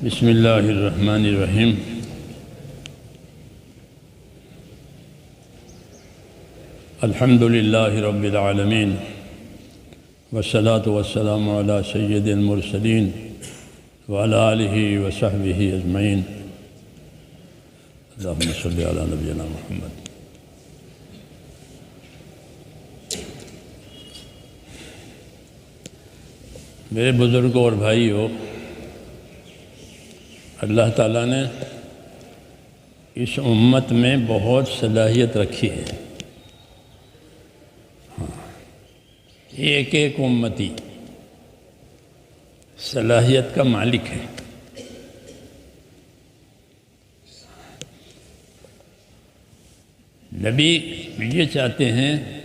بسم اللہ الرحمن الرحیم۔ الحمد للہ رب العالمین والصلاة والسلام علی سید المرسلین وعلی آلہ وصحبہ اجمعین۔ اللہم صلی علی نبینا محمد۔ میرے بزرگوں اور بھائیوں، اللہ تعالیٰ نے اس امت میں بہت صلاحیت رکھی ہے۔ ایک ایک امتی صلاحیت کا مالک ہے۔ نبی یہ چاہتے ہیں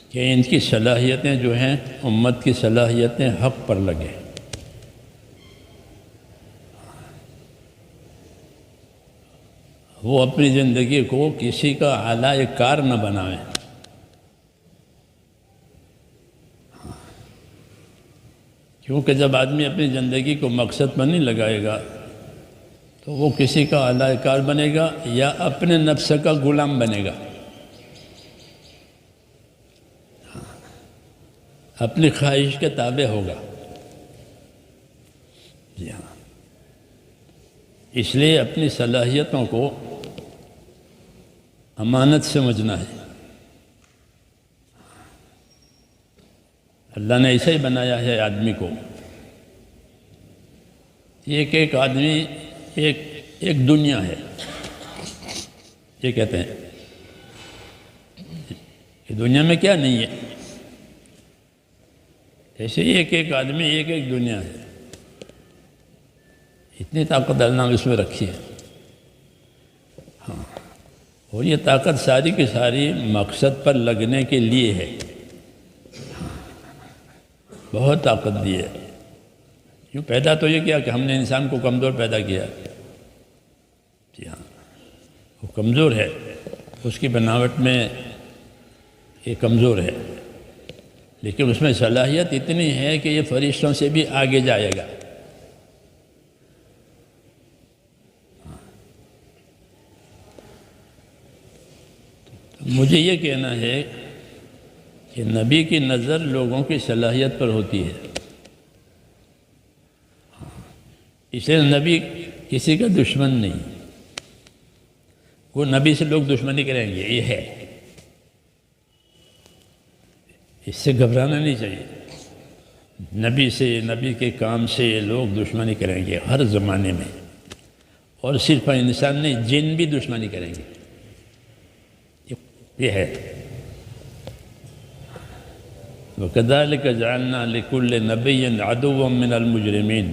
کہ ان کی صلاحیتیں جو ہیں، امت کی صلاحیتیں حق پر لگیں۔ وہ اپنی زندگی کو کسی کا اعلی کار نہ بنائیں۔ کیونکہ جب آدمی اپنی زندگی کو مقصد پر نہیں لگائے گا تو وہ کسی کا اعلی کار بنے گا یا اپنے نفس کا غلام بنے گا، اپنی خواہش کے تابع ہوگا۔ جی ہاں، اس لیے اپنی صلاحیتوں کو امانت سمجھنا ہے۔ اللہ نے ایسے ہی بنایا ہے آدمی کو۔ ایک ایک آدمی ایک دنیا ہے، یہ کہتے ہیں کہ دنیا میں کیا نہیں ہے، ایسے ایک ایک آدمی ایک دنیا ہے۔ اتنی طاقت اللہ نے اس میں رکھی ہے۔ ہاں، اور یہ طاقت ساری کی ساری مقصد پر لگنے کے لیے ہے۔ بہت طاقت دی ہے۔ یوں پیدا تو یہ کیا کہ ہم نے انسان کو کمزور پیدا کیا۔ جی ہاں، وہ کمزور ہے، اس کی بناوٹ میں یہ کمزور ہے، لیکن اس میں صلاحیت اتنی ہے کہ یہ فرشتوں سے بھی آگے جائے گا۔ مجھے یہ کہنا ہے کہ نبی کی نظر لوگوں کی صلاحیت پر ہوتی ہے۔ اس لیے نبی کسی کا دشمن نہیں، وہ نبی سے لوگ دشمنی کریں گے، یہ ہے، اس سے گھبرانا نہیں چاہیے۔ نبی سے، نبی کے کام سے لوگ دشمنی کریں گے ہر زمانے میں، اور صرف انسان نہیں، جن بھی دشمنی کریں گے، یہ ہے۔ وَكَذَلِكَ جَعَلْنَا لِكُلِّ نَبِيٍّ عَدُوًّا مِّنَ الْمُجْرِمِينَ۔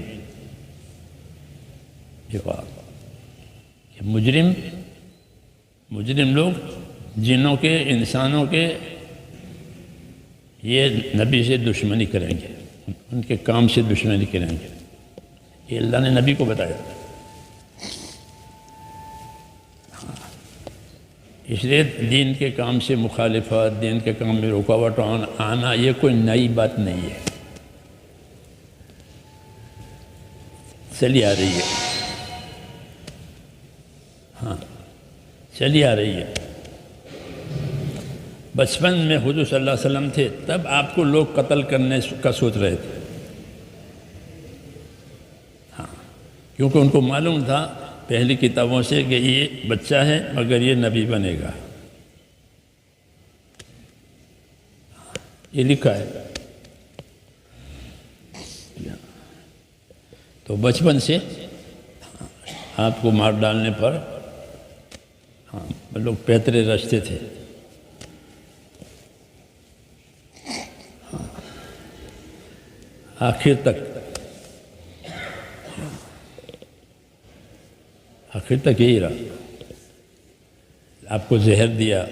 یہ بات کہ مجرم لوگ جنوں کے، انسانوں کے، یہ نبی سے دشمنی کریں گے، ان کے کام سے دشمنی کریں گے۔ یہ اللہ نے نبی کو بتایا۔ اس لیے دین کے کام سے مخالفت، دین کے کام میں رکاوٹ آنا یہ کوئی نئی بات نہیں ہے، چلی آ رہی ہے۔ ہاں، چلی آ رہی ہے۔ بچپن میں حضور صلی اللہ علیہ وسلم تھے، تب آپ کو لوگ قتل کرنے کا سوچ رہے تھے۔ ہاں، کیونکہ ان کو معلوم تھا پہلی کتابوں سے کہ یہ بچہ ہے مگر یہ نبی بنے گا، یہ لکھا ہے۔ تو بچپن سے آپ کو مار ڈالنے پر لوگ پیترے رچتے تھے۔ آخر تک یہی رہا۔ آپ کو زہر دیا،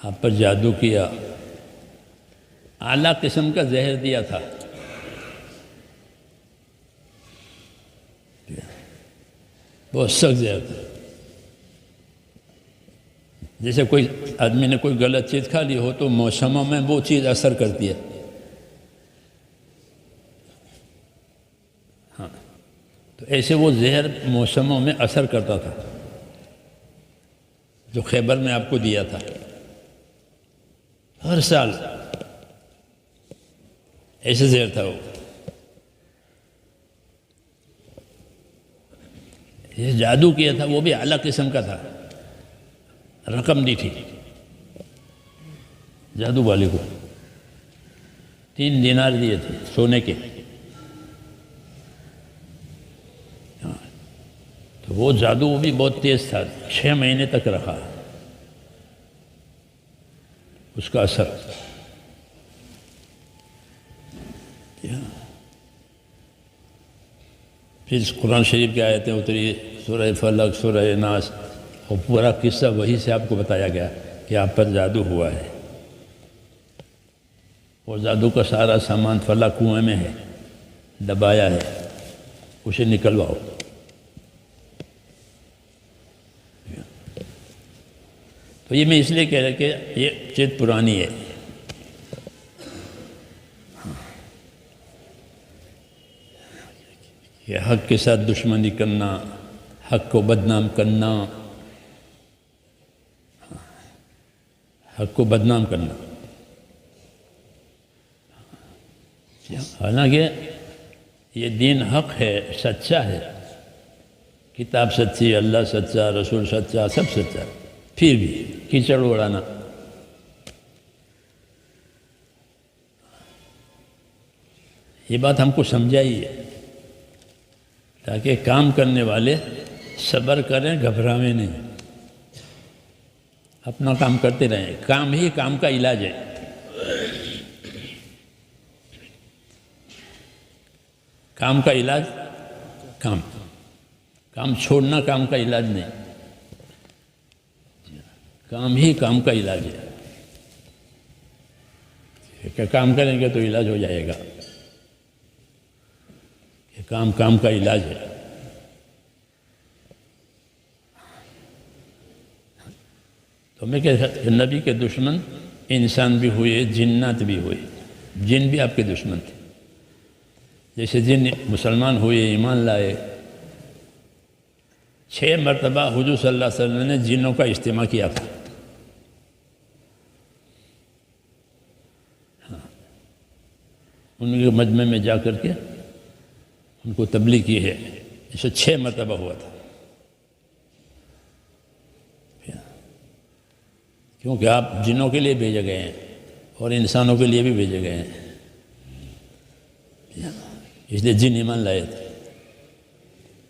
آپ پر جادو کیا، اعلیٰ قسم کا زہر دیا تھا۔ بہت سخت زہر تھا۔ جیسے کوئی آدمی نے کوئی غلط چیز کھا لی ہو تو موسموں میں وہ چیز اثر کرتی ہے۔ تو ایسے وہ زہر موسموں میں اثر کرتا تھا، جو خیبر میں آپ کو دیا تھا ہر سال ایسے زہر تھا وہ۔ یہ جادو کیا تھا، وہ بھی اعلیٰ قسم کا تھا، رقم دی تھی جادو والے کو، 3 دینار دیے تھے سونے کے۔ تو وہ جادو بھی بہت تیز تھا، 6 مہینے تک رکھا اس کا اثر۔ پھر قرآن شریف کی آیتیں اتری، سورہ فلق، سورہ ناس، اور پورا قصہ وہی سے آپ کو بتایا گیا کہ آپ پر جادو ہوا ہے۔ اور جادو کا سارا سامان فلاں کنویں میں ہے، دبایا ہے، اسے نکلواؤ۔ تو یہ میں اس لیے کہہ رہا کہ یہ چیز پرانی ہے۔ کہ حق کے ساتھ دشمنی کرنا، حق کو بدنام کرنا، حق کو بدنام کرنا، حالانکہ یہ دین حق ہے، سچا ہے، کتاب سچی، اللہ سچا، رسول سچا، سب سچا، پھر بھی کیچڑ اڑانا۔ یہ بات ہم کو سمجھائی ہے تاکہ کام کرنے والے صبر کریں، گھبراویں نہیں، اپنا کام کرتے رہیں۔ کام ہی کام کا علاج ہے۔ کام کا علاج کام چھوڑنا کام کا علاج نہیں، کام ہی کام کا علاج ہے۔ کہ کام کریں گے تو علاج ہو جائے گا، کہ کام کا علاج ہے۔ تو میں کہہ سکتا نبی کے دشمن انسان بھی ہوئے، جنات بھی ہوئے، جن بھی آپ کے دشمن تھے۔ جیسے جن مسلمان ہوئے، ایمان لائے، 6 مرتبہ حضور صلی اللہ علیہ وسلم نے جنوں کا اجتماع کیا تھا۔ ان کے مجمع میں جا کر کے ان کو تبلیغ کی ہے، اسے 6 مرتبہ ہوا تھا۔ کیونکہ آپ جنوں کے لیے بھیجے گئے ہیں اور انسانوں کے لیے بھی بھیجے گئے ہیں، اس لیے جن ایمان لائے تھے،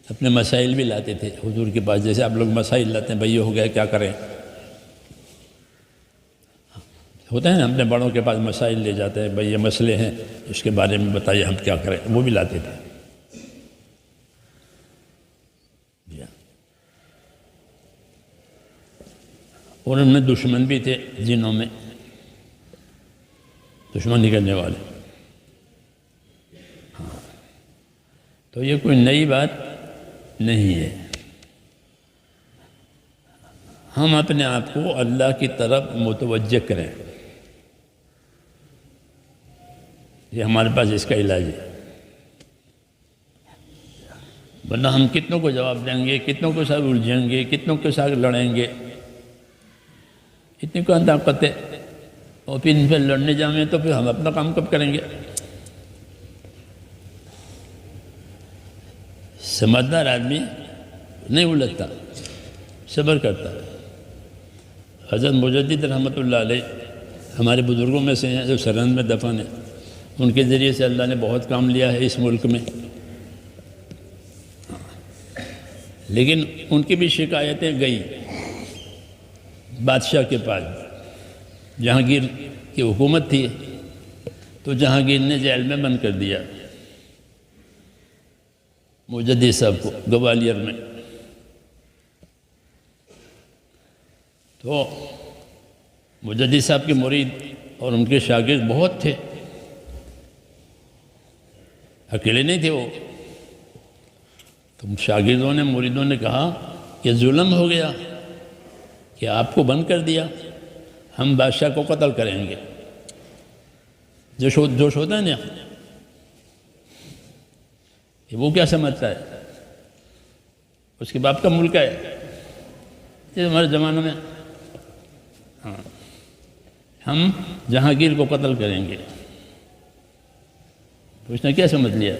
اپنے مسائل بھی لاتے تھے حضور کے پاس، جیسے آپ لوگ مسائل لاتے ہیں، بھئی یہ ہو گیا کیا کریں، ہوتا ہے نا، اپنے بڑوں کے پاس مسائل لے جاتے ہیں، بھئی یہ مسئلے ہیں، اس کے بارے میں بتائیے ہم کیا کریں، وہ بھی لاتے تھے۔ اور ان میں دشمن بھی تھے، جنوں میں دشمنی کرنے والے۔ تو یہ کوئی نئی بات نہیں ہے۔ ہم اپنے آپ کو اللہ کی طرف متوجہ کریں، یہ ہمارے پاس اس کا علاج ہے۔ ورنہ ہم کتنوں کو جواب دیں گے، کتنوں کے ساتھ الجھیں گے، کتنوں کے ساتھ لڑیں گے، اتنی کون طاقت ہے، اور پھر ان پہ لڑنے جائیں تو پھر ہم اپنا کام کب کریں گے؟ سمجھدار آدمی نہیں الجھتا، صبر کرتا۔ حضرت مجدد رحمۃ اللہ علیہ ہمارے بزرگوں میں سے ہیں، جو سرہند میں دفن ہیں، ان کے ذریعے سے اللہ نے بہت کام لیا ہے اس ملک میں، لیکن ان کی بھی شکایتیں گئی بادشاہ کے پاس۔ جہانگیر کی حکومت تھی تو جہانگیر نے جیل میں بند کر دیا مجدد صاحب کو، گوالیر میں۔ تو مجدد صاحب کے مرید اور ان کے شاگرد بہت تھے، اکیلے نہیں تھے وہ۔ تو شاگردوں نے، مریدوں نے کہا کہ ظلم ہو گیا کہ آپ کو بند کر دیا، ہم بادشاہ کو قتل کریں گے۔ جوش ہوتا ہے نا کہ وہ کیا سمجھتا ہے اس کے باپ کا ملک ہے. یہ ہمارے زمانے میں ہم جہانگیر کو قتل کریں گے تو اس نے کیا سمجھ لیا؟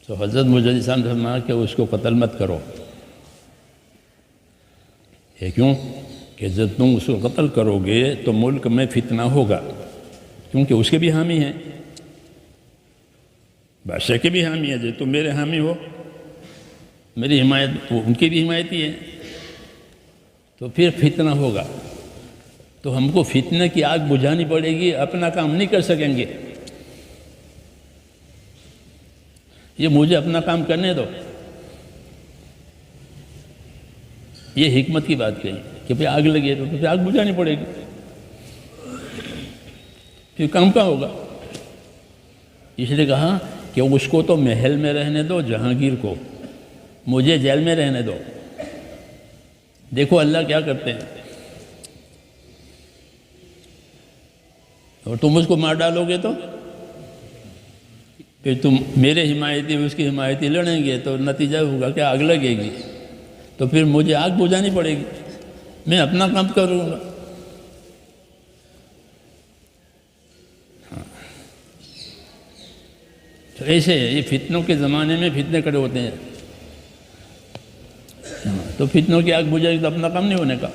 تو حضرت مجدد صاحب نے فرمایا کہ اس کو قتل مت کرو. یہ کیوں کہ جب تم اس کو قتل کرو گے تو ملک میں فتنہ ہوگا، کیونکہ اس کے بھی حامی ہیں، بادشاہ کے بھی حامی ہیں. جو تم میرے حامی ہو، میری حمایت، وہ ان کی بھی حمایتی ہے، تو پھر فتنہ ہوگا. تو ہم کو فتنہ کی آگ بجھانی پڑے گی، اپنا کام نہیں کر سکیں گے. یہ مجھے اپنا کام کرنے دو. یہ حکمت کی بات کہی کہ پھر آگ لگے تو پھر آگ بجھانی پڑے گی، پھر کام کا ہوگا. اس لیے کہا کہ اس کو تو محل میں رہنے دو، جہانگیر کو مجھے جیل میں رہنے دو. دیکھو اللہ کیا کرتے ہیں. اور تم اس کو مار ڈالو گے تو پھر تم میرے حمایتی اس کی حمایتی لڑیں گے تو نتیجہ ہوگا کہ آگ لگے گی، تو پھر مجھے آگ بجھانی پڑے گی، میں اپنا کام کروں گا. تو ایسے یہ فتنوں کے زمانے میں فتنے کھڑے ہوتے ہیں. تو فتنوں کی آگ بجھے گی تو اپنا کام نہیں ہونے کا.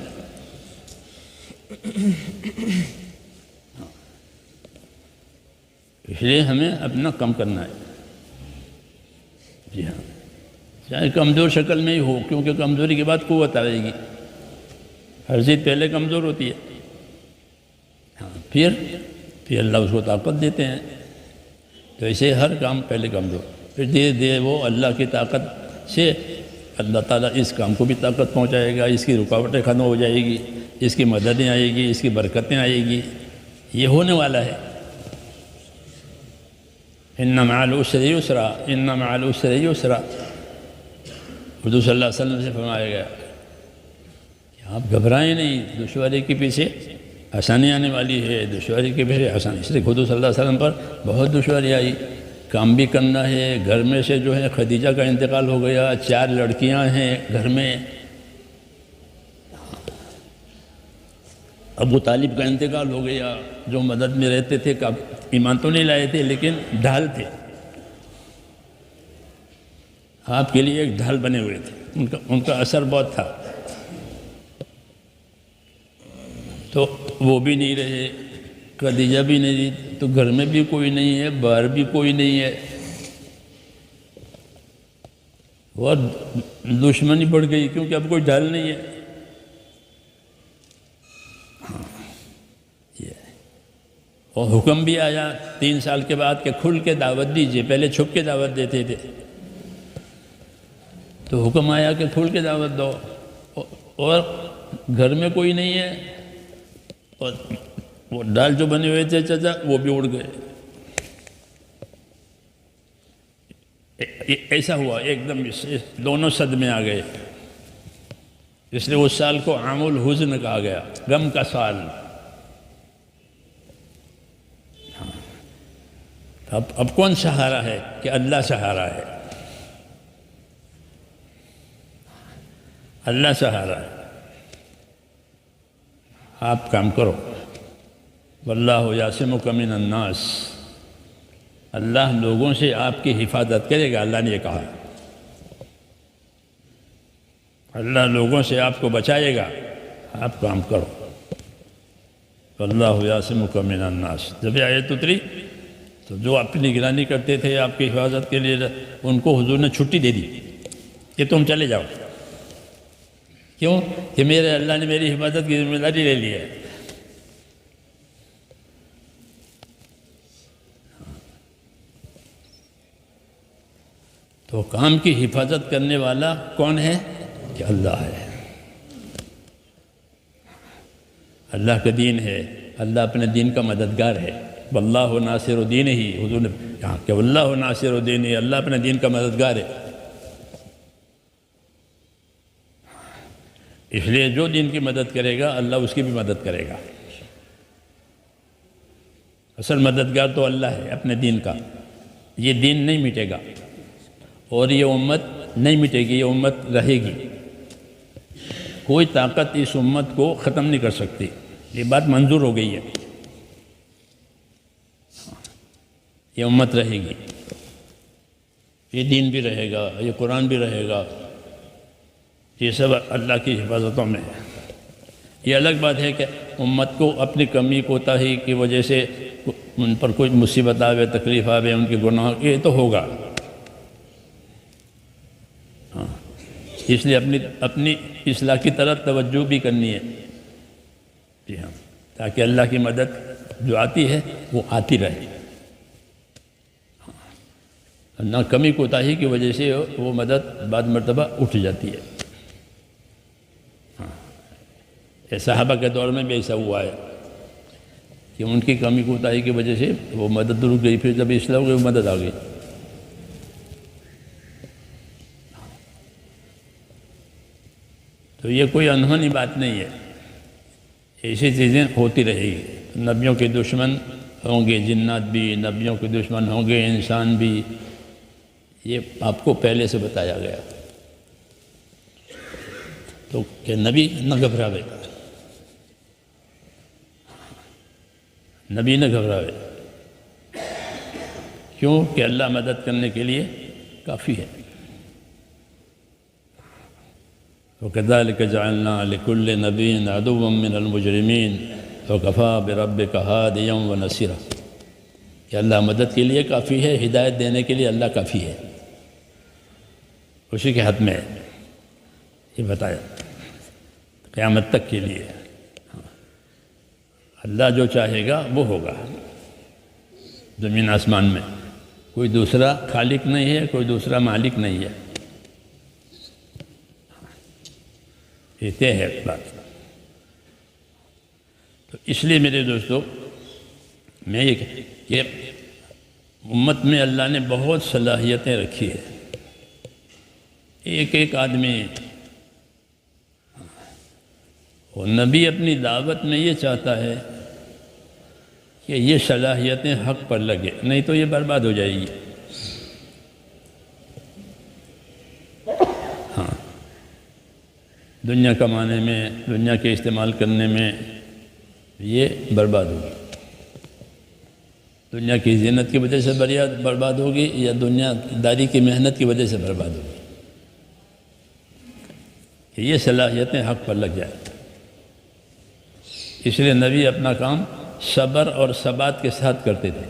اس لیے ہمیں اپنا کم کرنا ہے. جی ہاں، چاہے کمزور شکل میں ہی ہو، کیونکہ کمزوری کے بعد قوت آئے گی. ہر چیز پہلے کمزور ہوتی ہے، ہاں پھر اللہ اس کو طاقت دیتے ہیں. تو ایسے ہر کام پہلے کمزور، پھر دھیرے دھیرے وہ اللہ کی طاقت سے اللہ تعالیٰ اس کام کو بھی طاقت پہنچائے گا، اس کی رکاوٹیں ختم ہو جائے گی، اس کی مددیں آئے گی، اس کی برکتیں آئے گی. یہ ہونے والا ہے. ان مع العسر یسرا، ان مع العسر یسرا. حضور صلی اللہ علیہ وسلم سے فرمایا گیا کہ آپ گھبرائیں نہیں، دشواری کے پیچھے آسانی آنے والی ہے، دشواری کے پیچھے آسانی. اس لیے حضور صلی اللہ علیہ وسلم پر بہت دشواری آئی. کام بھی کرنا ہے، گھر میں سے جو ہے خدیجہ کا انتقال ہو گیا، 4 لڑکیاں ہیں گھر میں، ابو طالب کا انتقال ہو گیا، جو مدد میں رہتے تھے. ایمان تو نہیں لائے تھے لیکن ڈھال تھے، آپ کے لیے ایک ڈھال بنے ہوئے تھے. ان کا اثر بہت تھا. تو وہ بھی نہیں رہے، خدیجہ بھی نہیں رہی، تو گھر میں بھی کوئی نہیں ہے، باہر بھی کوئی نہیں ہے، اور دشمنی بڑھ گئی کیونکہ اب کوئی ڈھال نہیں ہے. اور حکم بھی آیا 3 سال کے بعد کہ کھل کے دعوت دیجئے، پہلے چھپ کے دعوت دیتے تھے. تو حکم آیا کہ کھل کے دعوت دو، اور گھر میں کوئی نہیں ہے، اور وہ ڈال جو بنے ہوئے تھے چچا وہ بھی اڑ گئے. ایسا ہوا ایک دم، دونوں صدمے آ گئے. اس لیے اس سال کو عام الحزن کہا گیا، غم کا سال. اب کون سہارا ہے کہ اللہ سہارا ہے، اللہ سہارا ہے. آپ کام کرو. واللہ یعصمک من الناس، اللہ لوگوں سے آپ کی حفاظت کرے گا. اللہ نے یہ کہا، اللہ لوگوں سے آپ کو بچائے گا، آپ کام کرو. واللہ یعصمک من الناس. جب یہ آیت اتری تو جو اپنی نگرانی کرتے تھے آپ کی حفاظت کے لیے، ان کو حضور نے چھٹی دے دی کہ تم چلے جاؤ. کیوں کہ میرے اللہ نے میری حفاظت کی ذمہ داری لے لی ہے. تو کام کی حفاظت کرنے والا کون ہے؟ کہ اللہ ہے. اللہ کا دین ہے، اللہ اپنے دین کا مددگار ہے. واللہ ناصر دینہ، حضور نے کہا کہ واللہ ناصر دینہ، اللہ اپنے دین کا مددگار ہے. اس لیے جو دین کی مدد کرے گا اللہ اس کی بھی مدد کرے گا. اصل مددگار تو اللہ ہے اپنے دین کا. یہ دین نہیں مٹے گا، اور یہ امت نہیں مٹے گی، یہ امت رہے گی، کوئی طاقت اس امت کو ختم نہیں کر سکتی، یہ بات منظور ہو گئی ہے، یہ امت رہے گی، یہ دین بھی رہے گا، یہ قرآن بھی رہے گا، یہ سب اللہ کی حفاظتوں میں ہے۔ یہ الگ بات ہے کہ امت کو اپنی کمی کوتاہی کی وجہ سے ان پر کوئی مصیبت آوے، تکلیف آوے، ان کے گناہ، یہ تو ہوگا، ہاں، اس لیے اپنی اصلاح کی طرف توجہ بھی کرنی ہے، جی ہاں، تاکہ اللہ کی مدد جو آتی ہے وہ آتی رہے، نہ کمی کوتاہی کی وجہ سے وہ مدد بعد مرتبہ اٹھ جاتی ہے۔ صحابہ کے دور میں بھی ایسا ہوا ہے کہ ان کی کمی کوتاہی کی وجہ سے وہ مدد رک گئی، پھر جب اصلاح ہو گئی وہ مدد آ گئی۔ تو یہ کوئی انہونی بات نہیں ہے، ایسی چیزیں ہوتی رہے گی۔ نبیوں کے دشمن ہوں گے جنات بھی، نبیوں کے دشمن ہوں گے انسان بھی، یہ آپ کو پہلے سے بتایا گیا، تو کہ نبی نہ گھبراوے، نبی نہ گھبراوے، کیوں کہ اللہ مدد کرنے کے لیے کافی ہے۔ وَكَذَلِكَ جَعَلْنَا لِكُلِّ نَبِيٍّ عَدُوًّا مِّنَ الْمُجْرِمِينَ وَكَفَىٰ بِرَبِّكَ هَادِيًا وَنَصِيرًا، کہ اللہ مدد کے لیے کافی ہے، ہدایت دینے کے لیے اللہ کافی ہے، اسی کے حد میں ہے، یہ بتایا قیامت تک کے لیے اللہ جو چاہے گا وہ ہوگا۔ زمین آسمان میں کوئی دوسرا خالق نہیں ہے، کوئی دوسرا مالک نہیں ہے، یہ طے ہے بات۔ تو اس لیے میرے دوستو، میں یہ کہ امت میں اللہ نے بہت صلاحیتیں رکھی ہے، ایک ایک آدمی، اور نبی اپنی دعوت میں یہ چاہتا ہے کہ یہ صلاحیتیں حق پر لگے، نہیں تو یہ برباد ہو جائے گی۔ ہاں، دنیا کمانے میں، دنیا کے استعمال کرنے میں یہ برباد ہوگی، دنیا کی زینت کی وجہ سے برباد ہوگی یا دنیا داری کی محنت کی وجہ سے برباد ہوگی، کہ یہ صلاحیتیں حق پر لگ جائیں۔ اس لیے نبی اپنا کام صبر اور ثبات کے ساتھ کرتے تھے،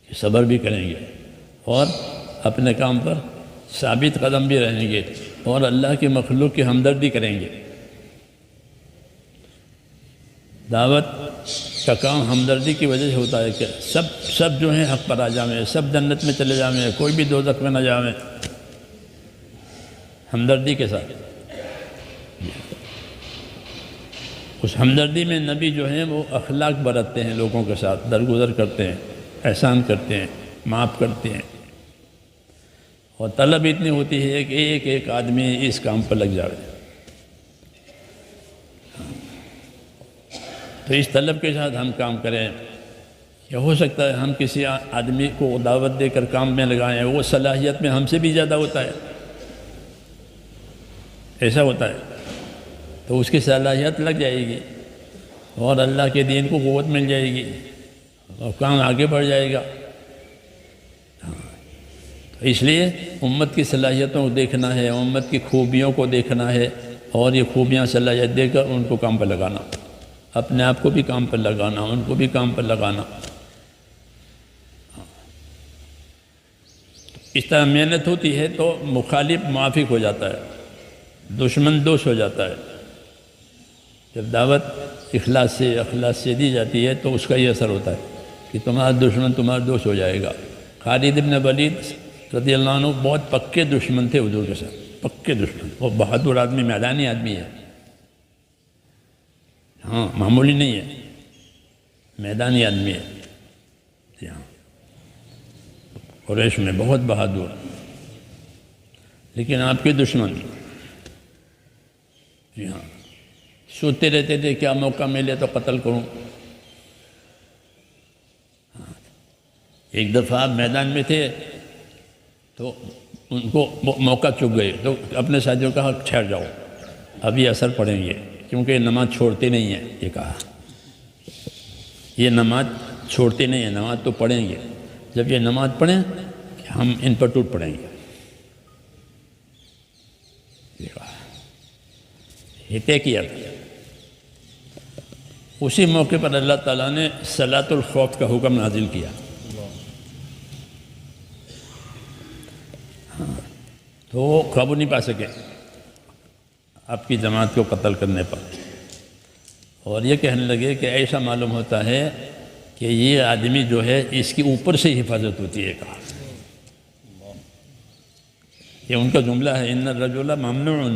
کہ صبر بھی کریں گے اور اپنے کام پر ثابت قدم بھی رہیں گے اور اللہ کی مخلوق کی ہمدردی کریں گے۔ دعوت کا کام ہمدردی کی وجہ سے ہوتا ہے کہ سب جو ہیں حق پر آ جائیں، سب جنت میں چلے جائیں، کوئی بھی دوزخ میں نہ جائیں، ہمدردی کے ساتھ۔ اس ہمدردی میں نبی جو ہیں وہ اخلاق برتتے ہیں، لوگوں کے ساتھ درگزر کرتے ہیں، احسان کرتے ہیں، معاف کرتے ہیں، اور طلب اتنی ہوتی ہے کہ ایک ایک آدمی اس کام پر لگ جائے۔ تو اس طلب کے ساتھ ہم کام کریں، یا ہو سکتا ہے ہم کسی آدمی کو دعوت دے کر کام میں لگائیں، وہ صلاحیت میں ہم سے بھی زیادہ ہوتا ہے، ایسا ہوتا ہے، تو اس کی صلاحیت لگ جائے گی اور اللہ کے دین کو قوت مل جائے گی اور کام آگے بڑھ جائے گا۔ تو اس لیے امت کی صلاحیتوں کو دیکھنا ہے، امت کی خوبیوں کو دیکھنا ہے، اور یہ خوبیاں صلاحیت دے کر ان کو کام پر لگانا، اپنے آپ کو بھی کام پر لگانا، ان کو بھی کام پر لگانا۔ اس طرح محنت ہوتی ہے تو مخالف موافق ہو جاتا ہے، دشمن دوست ہو جاتا ہے۔ جب دعوت اخلاص سے دی جاتی ہے تو اس کا یہ اثر ہوتا ہے کہ تمہارا دشمن تمہارا دوست ہو جائے گا۔ خالد بن ولید رضی اللہ عنہ بہت پکے دشمن تھے حضور کے ساتھ، پکے دشمن، وہ بہادر آدمی، میدانی آدمی ہے، ہاں معمولی نہیں ہے، میدانی آدمی ہے، جی ہاں، قریش میں بہت بہادر، لیکن آپ کے دشمن، جی ہاں، سوچتے رہتے تھے کیا موقع ملے تو قتل کروں۔ ایک دفعہ آپ میدان میں تھے تو ان کو موقع چک گئے، تو اپنے ساتھیوں کہا ٹھہر جاؤ، ابھی اثر پڑیں گے، کیونکہ یہ نماز چھوڑتے نہیں ہیں، یہ کہا یہ نماز چھوڑتے نہیں ہیں، نماز تو پڑھیں گے، جب یہ نماز پڑھیں ہم ان پر ٹوٹ پڑیں گے، یہ کہا، یہ طے کیا تھا۔ اسی موقع پر اللہ تعالیٰ نے صلاۃ الخوف کا حکم نازل کیا، تو وہ قابو نہیں پا سکے آپ کی جماعت کو قتل کرنے پر، اور یہ کہنے لگے کہ ایسا معلوم ہوتا ہے کہ یہ آدمی جو ہے اس کی اوپر سے حفاظت ہوتی ہے، کہا یہ ان کا جملہ ہے، ان الرجل ممنوع،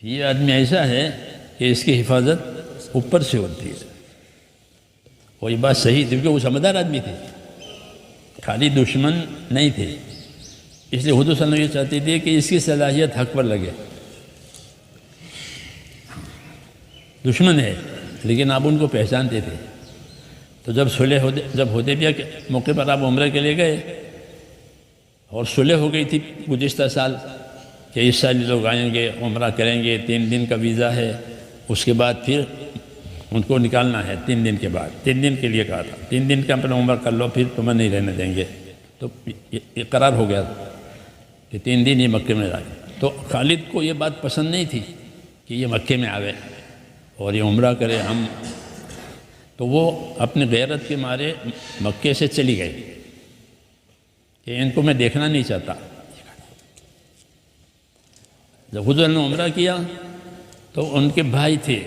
یہ آدمی ایسا ہے کہ اس کی حفاظت اوپر سے ہوتی ہے۔ اور یہ بات صحیح تھی، کیونکہ وہ سمجھدار آدمی تھے، خالی دشمن نہیں تھے، اس لیے حضور صلی اللہ علیہ وسلم یہ چاہتی تھی کہ اس کی صلاحیت حق پر لگے، دشمن ہے لیکن آپ ان کو پہچانتے تھے۔ تو جب حدیبیہ کے موقع پر آپ عمرہ کے لیے گئے اور صلح ہو گئی تھی گزشتہ سال کہ اس سال لوگ آئیں گے، عمرہ کریں گے، 3 دن کا ویزا ہے، اس کے بعد پھر ان کو نکالنا ہے 3 دن کے بعد، 3 دن کے لیے کہا تھا، 3 دن کا اپنا عمرہ کر لو، پھر تمہیں نہیں رہنے دیں گے، تو یہ قرار ہو گیا کہ 3 دن یہ مکے میں رہے۔ تو خالد کو یہ بات پسند نہیں تھی کہ یہ مکے میں آوے اور یہ عمرہ کرے، ہم تو وہ اپنے غیرت کے مارے مکے سے چلی گئی کہ ان کو میں دیکھنا نہیں چاہتا۔ جب حضور نے عمرہ کیا تو ان کے بھائی تھے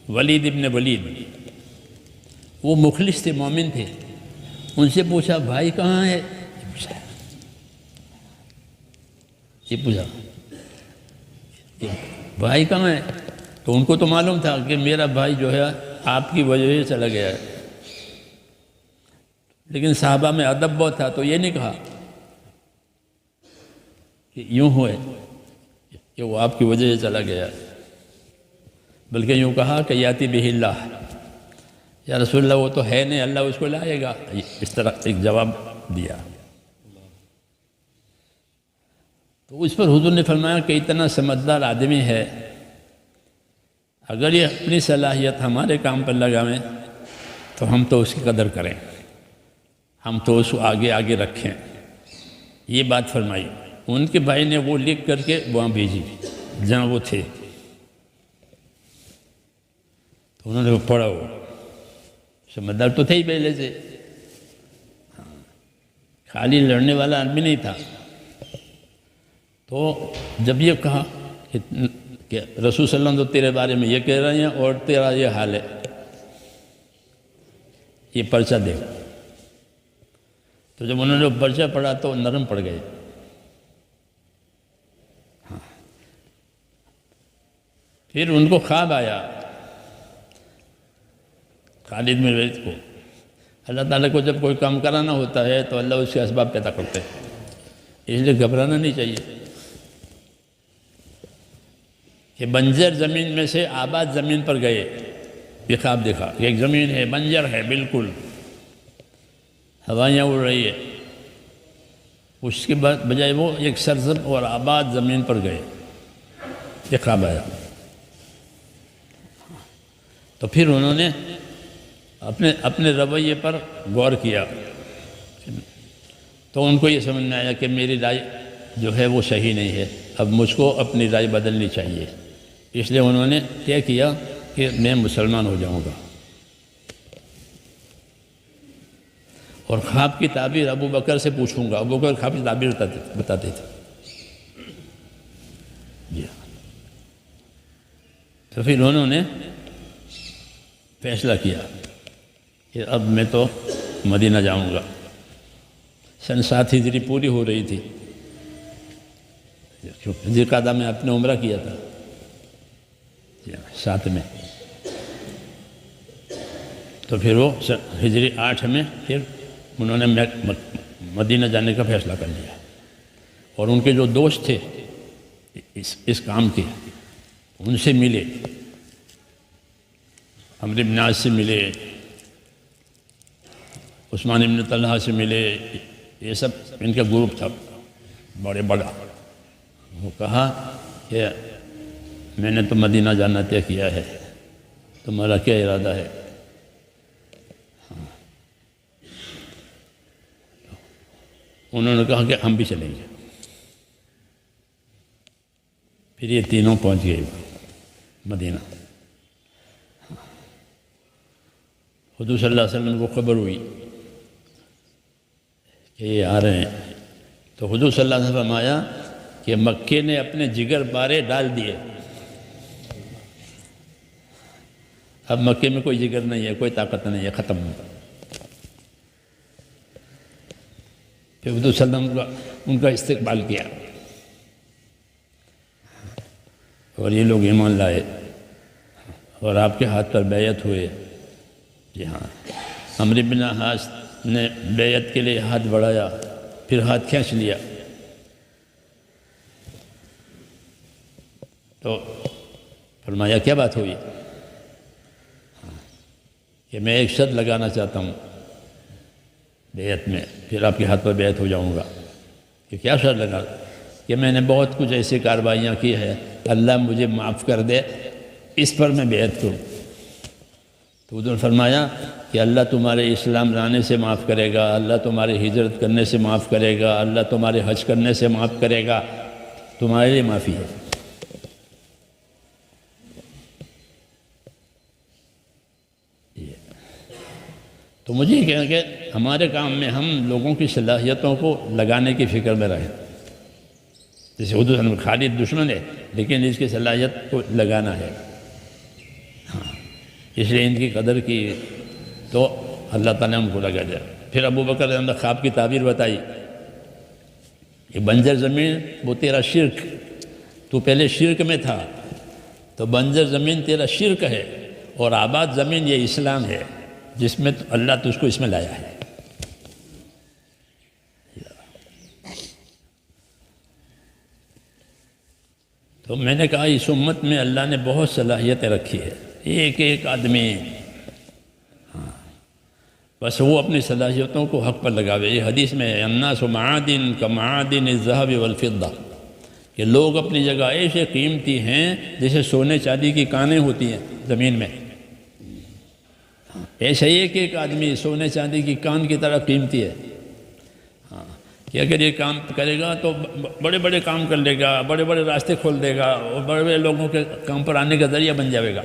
ولید ابن ولید، وہ مخلص تھے، مومن تھے، ان سے پوچھا بھائی کہاں ہے، یہ پوچھا بھائی کہاں ہے، تو ان کو تو معلوم تھا کہ میرا بھائی جو ہے آپ کی وجہ سے چلا گیا ہے، لیکن صحابہ میں ادب بہت تھا، تو یہ نہیں کہا کہ یوں ہوئے کہ وہ آپ کی وجہ سے چلا گیا، بلکہ یوں کہا کہ یاتی بہ اللہ، یا رسول اللہ وہ تو ہے نہیں، اللہ اس کو لائے گا، اس طرح ایک جواب دیا۔ تو اس پر حضور نے فرمایا کہ اتنا سمجھدار آدمی ہے، اگر یہ اپنی صلاحیت ہمارے کام پر لگاویں تو ہم تو اس کی قدر کریں، ہم تو اس کو آگے آگے رکھیں، یہ بات فرمائی۔ ان کے بھائی نے وہ لکھ کر کے وہاں بھیجی جہاں وہ تھے، تو انہوں نے وہ پڑھا، وہ سمجھدار تو تھے ہی پہلے سے، خالی لڑنے والا آدمی نہیں تھا۔ تو جب یہ کہا کہ رسول صلی اللہ علیہ وسلم تو تیرے بارے میں یہ کہہ رہے ہیں اور تیرا یہ حال ہے، یہ پرچہ دے، تو جب انہوں نے پرچہ پڑھا تو نرم پڑ گئے۔ پھر ان کو خواب آیا خالد بن ولید کو، اللہ تعالیٰ کو جب کوئی کام کرانا ہوتا ہے تو اللہ اس کے اسباب پیدا کرتے ہیں، اس لیے گھبرانا نہیں چاہیے کہ بنجر زمین میں سے آباد زمین پر گئے، یہ خواب دیکھا کہ ایک زمین ہے، بنجر ہے بالکل، ہوائیاں اڑ رہی ہے، اس کے بعد بجائے وہ ایک سرسبز اور آباد زمین پر گئے، یہ خواب آیا۔ تو پھر انہوں نے اپنے رویے پر غور کیا، تو ان کو یہ سمجھ میں آیا کہ میری رائے جو ہے وہ صحیح نہیں ہے، اب مجھ کو اپنی رائے بدلنی چاہیے، اس لیے انہوں نے طے کیا کہ میں مسلمان ہو جاؤں گا۔ اور خواب کی تعبیر ابو بکر سے پوچھوں گا، ابو بکر خواب کی تعبیر بتاتے تھے۔ جی ہاں، تو پھر انہوں نے فیصلہ کیا کہ اب میں تو مدینہ جاؤں گا۔ سن 7 ہجری پوری ہو رہی تھی، ذی القعدہ میں اپنے عمرہ کیا تھا، 7 میں، تو پھر وہ ہجری 8 میں پھر انہوں نے مدینہ جانے کا فیصلہ کر لیا، اور ان کے جو دوست تھے اس کام کے ان سے ملے، عمرو بن عاص سے ملے، عثمان بن طلحہ سے ملے، یہ سب ان کا گروپ تھا بڑے بڑا. وہ کہا کہ میں نے تو مدینہ جانا طے کیا ہے، تمہارا کیا ارادہ ہے؟ انہوں نے کہا کہ ہم بھی چلیں گے. پھر یہ تینوں پہنچ گئے مدینہ. حضور صلی اللہ علیہ وسلم کو خبر ہوئی کہ یہ آ رہے ہیں، تو حضور صلی اللہ علیہ وسلم فرمایا کہ مکے نے اپنے جگر بارے ڈال دیے، اب مکے میں کوئی جگر نہیں ہے، کوئی طاقت نہیں ہے، ختم. پھر حضور صلی اللہ علیہ وسلم ان کا استقبال کیا اور یہ لوگ ایمان لائے اور آپ کے ہاتھ پر بیعت ہوئے. جی ہاں، عمرو بن عاص نے بیعت کے لیے ہاتھ بڑھایا، پھر ہاتھ کھینچ لیا. تو فرمایا کیا بات ہوئی؟ کہ میں ایک شرط لگانا چاہتا ہوں بیعت میں، پھر آپ کے ہاتھ پر بیعت ہو جاؤں گا. کہ کیا شرط لگا؟ کہ میں نے بہت کچھ ایسی کارروائیاں کی ہے، اللہ مجھے معاف کر دے، اس پر میں بیعت کروں. تو حضور نے فرمایا کہ اللہ تمہارے اسلام لانے سے معاف کرے گا، اللہ تمہارے ہجرت کرنے سے معاف کرے گا، اللہ تمہارے حج کرنے سے معاف کرے گا، تمہارے لیے معافی ہے. تو مجھے یہ کہنا کہ ہمارے کام میں ہم لوگوں کی صلاحیتوں کو لگانے کی فکر میں رہیں. جیسے حضور صلی اللہ علیہ وسلم خالد دشمن ہے لیکن اس کی صلاحیت کو لگانا ہے. ہاں، اس لیے ان کی قدر کی تو اللہ تعالیٰ نے ان کو لگا دیا. پھر ابو بکر نے اندر خواب کی تعبیر بتائی کہ بنجر زمین وہ تیرا شرک، تو پہلے شرک میں تھا، تو بنجر زمین تیرا شرک ہے، اور آباد زمین یہ اسلام ہے جس میں اللہ تجھ کو اس میں لایا ہے. تو میں نے کہا اس امت میں اللہ نے بہت صلاحیتیں رکھی ہے، ایک ایک آدمی بس وہ اپنی صلاحیتوں کو حق پر لگاوے. یہ حدیث میں ہے الناس معادن کمعادن الذهب والفضة، کہ لوگ اپنی جگہ ایسے قیمتی ہیں جیسے سونے چاندی کی کانیں ہوتی ہیں زمین میں. ایسے ایک ایک آدمی سونے چاندی کی کان کی طرح قیمتی ہے. ہاں، کہ اگر یہ کام کرے گا تو بڑے بڑے کام کر لے گا، بڑے بڑے راستے کھول دے گا، اور بڑے بڑے لوگوں کے کام پر آنے کا ذریعہ بن جائے گا.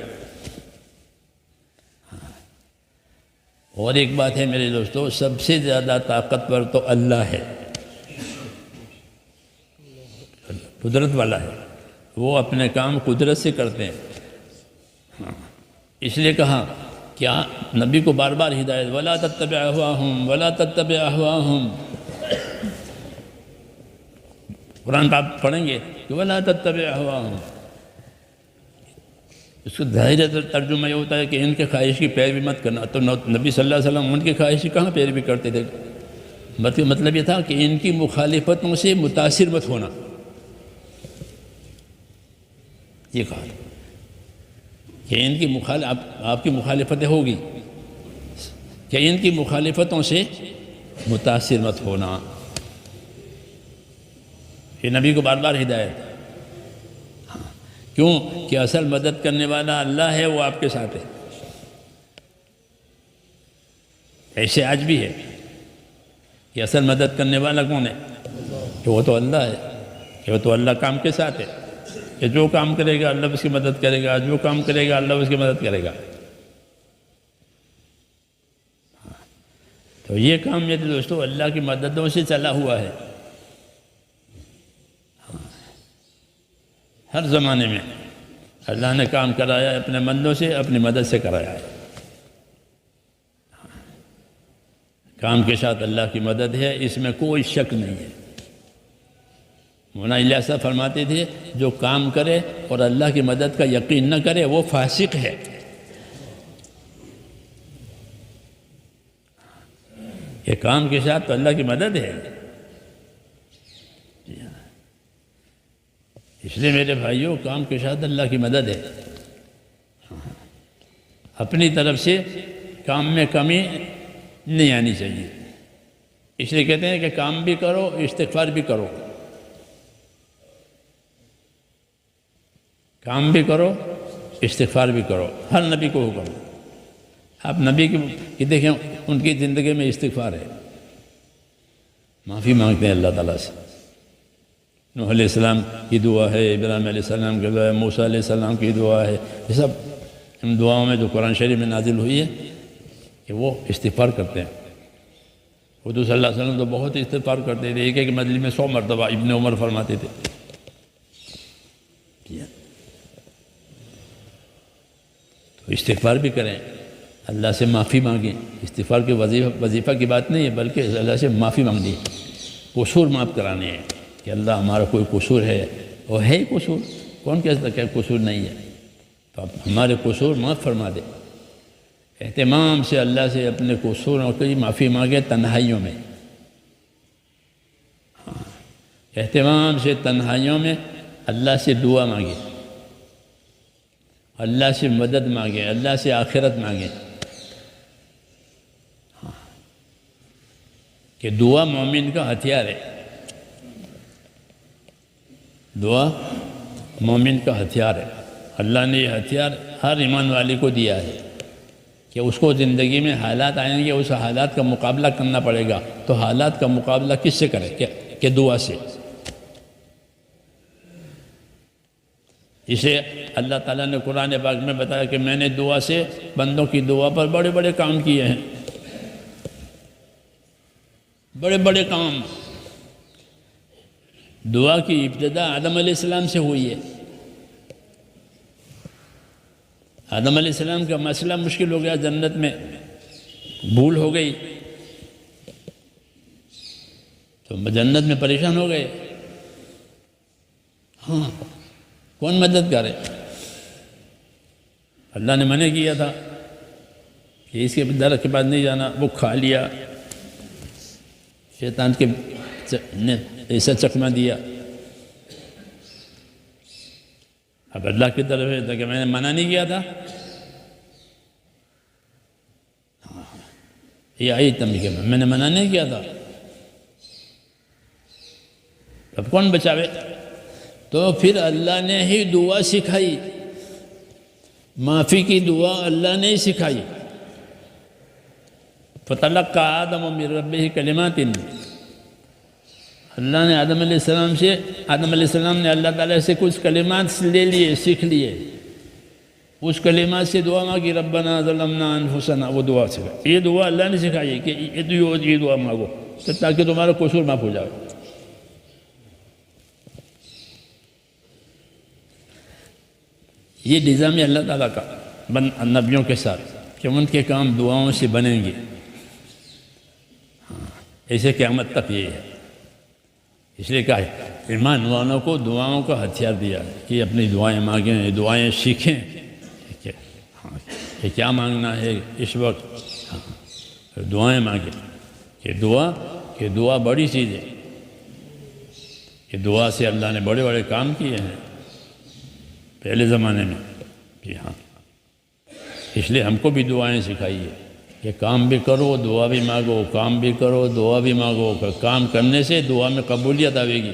اور ایک بات ہے میرے دوستو، سب سے زیادہ طاقتور تو اللہ ہے، قدرت والا ہے، وہ اپنے کام قدرت سے کرتے ہیں. اس لیے کہا کیا نبی کو بار بار ہدایت وَلَا تَتَّبِعْ أَهْوَاءَهُمْ وَلَا تَتَّبِعْ أَهْوَاءَهُمْ. قرآن آپ پڑھیں گے کہ وَلَا تَتَّبِعْ أَهْوَاءَهُمْ، اس کا ظاہر ترجمہ یہ ہوتا ہے کہ ان کے خواہش کی پیروی مت کرنا. تو نبی صلی اللہ علیہ وسلم ان کی خواہش کی کہاں پیروی کرتے تھے؟ مطلب یہ تھا کہ ان کی مخالفتوں سے متاثر مت ہونا. یہ کہا کہ ان کی آپ کی مخالفتیں ہوگی، کہ ان کی مخالفتوں سے متاثر مت ہونا. یہ نبی کو بار بار ہدایت. کیوں؟ کہ اصل مدد کرنے والا اللہ ہے، وہ آپ کے ساتھ ہے. ایسے آج بھی ہے کہ اصل مدد کرنے والا کون ہے؟ کہ وہ تو اللہ ہے، کہ وہ تو اللہ کام کے ساتھ ہے، کہ جو کام کرے گا اللہ اس کی مدد کرے گا، جو کام کرے گا اللہ اس کی مدد کرے گا. تو یہ کام میرے دوستو اللہ کی مددوں سے چلا ہوا ہے. ہر زمانے میں اللہ نے کام کرایا ہے اپنے بندوں سے، اپنی مدد سے کرایا ہے. کام کے ساتھ اللہ کی مدد ہے، اس میں کوئی شک نہیں ہے. مولانا الیاس صاحب فرماتے تھے جو کام کرے اور اللہ کی مدد کا یقین نہ کرے وہ فاسق ہے. یہ کام کے ساتھ تو اللہ کی مدد ہے. اس لیے میرے بھائیوں کام کے ساتھ اللہ کی مدد ہے. اپنی طرف سے کام میں کمی نہیں آنی چاہیے. اس لیے کہتے ہیں کہ کام بھی کرو استغفار بھی کرو، کام بھی کرو استغفار بھی کرو، ہر نبی کو حکم ہے۔ آپ نبی کی دیکھیں ان کی زندگی میں استغفار ہے، معافی مانگتے ہیں اللہ تعالیٰ سے۔ نوح علیہ السلام کی دعا ہے، ابراہیم علیہ السلام کی دعا ہے، موسیٰ علیہ السلام کی دعا ہے، یہ سب ان دعاؤں میں جو قرآن شریف میں نازل ہوئی ہے کہ وہ استغفار کرتے ہیں۔ حضور صلی اللہ علیہ وسلم تو بہت استغفار کرتے تھے، ایک مجلس میں 100 مرتبہ، ابن عمر فرماتے تھے۔ تو استغفار بھی کریں، اللہ سے معافی مانگیں۔ استغفار کے وظیفہ کی بات نہیں ہے، بلکہ اللہ سے معافی مانگنی ہے، قصور معاف کرانے ہیں کہ اللہ ہمارا کوئی قصور ہے، وہ ہے ہی قصور، کون کہتا کہ قصور نہیں ہے، تو آپ ہمارے قصور معاف فرما دیں۔ اہتمام سے اللہ سے اپنے قصوروں کی معافی مانگے تنہائیوں میں، اہتمام سے تنہائیوں میں اللہ سے دعا مانگے، اللہ سے مدد مانگے، اللہ سے آخرت مانگے، کہ دعا مومن کا ہتھیار ہے، دعا مومن کا ہتھیار ہے۔ اللہ نے یہ ہتھیار ہر ایمان والے کو دیا ہے کہ اس کو زندگی میں حالات آئیں گے، اس حالات کا مقابلہ کرنا پڑے گا، تو حالات کا مقابلہ کس سے کرے کہ دعا سے۔ اسے اللہ تعالیٰ نے قرآن پاک میں بتایا کہ میں نے دعا سے، بندوں کی دعا پر بڑے بڑے کام کیے ہیں، بڑے بڑے کام۔ دعا کی ابتدا آدم علیہ السلام سے ہوئی ہے۔ آدم علیہ السلام کا مسئلہ مشکل ہو گیا، جنت میں بھول ہو گئی تو جنت میں پریشان ہو گئے۔ ہاں، کون مدد کرے؟ اللہ نے منع کیا تھا کہ اس کے درخت کے پاس نہیں جانا، وہ کھا لیا، شیطان کے نے ایسا چکمہ دیا۔ اب اللہ کی طرف ہے کہ میں نے منع نہیں کیا تھا، یہ آئی تمہیں کہ میں نے منع نہیں کیا تھا، اب کون بچاوے؟ تو پھر اللہ نے ہی دعا سکھائی، معافی کی دعا اللہ نے ہی سکھائی۔ فَتَلَقَّى آدَمُ مِن رَبِّهِ كَلِمَاتٍ، اللہ نے آدم علیہ السلام نے اللہ تعالیٰ سے کچھ کلمات لے لیے، سیکھ لیے، اس کلمات سے دعا مانگی، ربنا ظلمنا انفسنا، وہ دعا سکھائی۔ یہ دعا اللہ نے سکھائی کہ یہ دعا مانگو تاکہ تمہارا قصور معاف ہو جائے۔ یہ نظام ہے اللہ تعالیٰ کا نبیوں کے ساتھ کہ ان کے کام دعاؤں سے بنیں گے، ایسے قیامت تک یہ ہے۔ اس لیے کہا ہے ایمان والوں کو دعاؤں کا ہتھیار دیا ہے کہ اپنی دعائیں مانگیں، دعائیں سیکھیں کہ کیا مانگنا ہے اس وقت، دعائیں مانگیں کہ دعا بڑی چیز ہے، کہ دعا سے اللہ نے بڑے بڑے کام کیے ہیں پہلے زمانے میں۔ کہ ہاں، اس لیے ہم کو بھی دعائیں سکھائیے کہ کام بھی کرو دعا بھی مانگو، کام بھی کرو دعا بھی مانگو، کہ کام کرنے سے دعا میں قبولیت آئے گی۔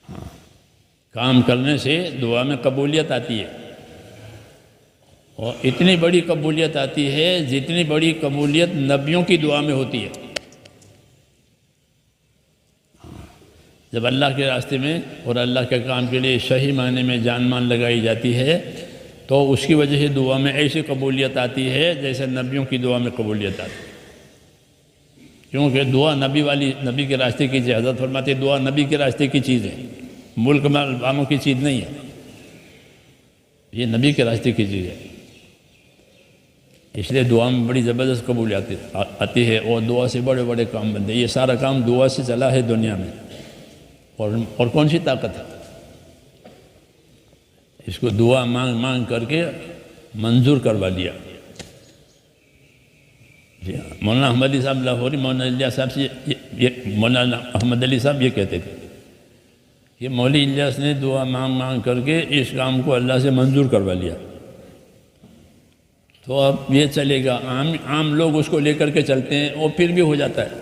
ہاں، کام کرنے سے دعا میں قبولیت آتی ہے، اور اتنی بڑی قبولیت آتی ہے جتنی بڑی قبولیت نبیوں کی دعا میں ہوتی ہے۔ جب اللہ کے راستے میں اور اللہ کے کام کے لیے صحیح معنی میں جان مان لگائی جاتی ہے تو اس کی وجہ سے دعا میں ایسی قبولیت آتی ہے جیسے نبیوں کی دعا میں قبولیت آتی ہے، کیونکہ دعا نبی کے راستے کی چیز، حضرت فرماتے دعا نبی کے راستے کی چیز ہے، ملک میں والوں کی چیز نہیں ہے، یہ نبی کے راستے کی چیز ہے۔ اس لیے دعا میں بڑی زبردست قبولیت آتی ہے، اور دعا سے بڑے بڑے کام بنتے ہیں۔ یہ سارا کام دعا سے چلا ہے دنیا میں، اور کون سی طاقت ہے اس کو دعا مانگ مانگ کر کے منظور کروا دیا۔ جی ہاں، مولانا احمد علی صاحب لاہوری مولانا احمد علی صاحب یہ کہتے تھے کہ مولوی الیاس نے دعا مانگ مانگ کر کے اس کام کو اللہ سے منظور کروا لیا۔ تو اب یہ چلے گا، عام لوگ اس کو لے کر کے چلتے ہیں اور پھر بھی ہو جاتا ہے۔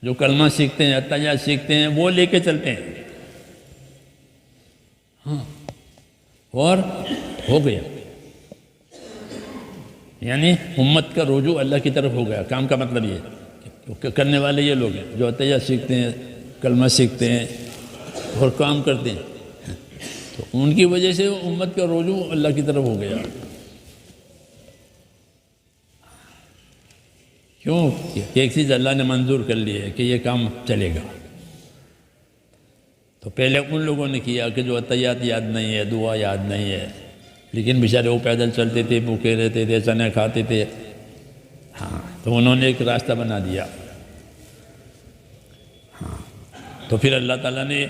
جو کلمہ سیکھتے ہیں، اتحیات سیکھتے ہیں، وہ لے کے چلتے ہیں، ہاں، اور ہو گیا، یعنی امت کا رجوع اللہ کی طرف ہو گیا۔ کام کا مطلب یہ کرنے والے یہ لوگ ہیں جو اتحیات سیکھتے ہیں، کلمہ سیکھتے ہیں اور کام کرتے ہیں، تو ان کی وجہ سے امت کا رجوع اللہ کی طرف ہو گیا۔ کیوں؟ کہ ایک چیز اللہ نے منظور کر لی ہے کہ یہ کام چلے گا۔ تو پہلے ان لوگوں نے کیا کہ جو اتحیات یاد نہیں ہے، دعا یاد نہیں ہے، لیکن بیچارے وہ پیدل چلتے تھے، بھوکے رہتے تھے، چنے کھاتے تھے، ہاں، تو انہوں نے ایک راستہ بنا دیا، ہاں، تو پھر اللہ تعالیٰ نے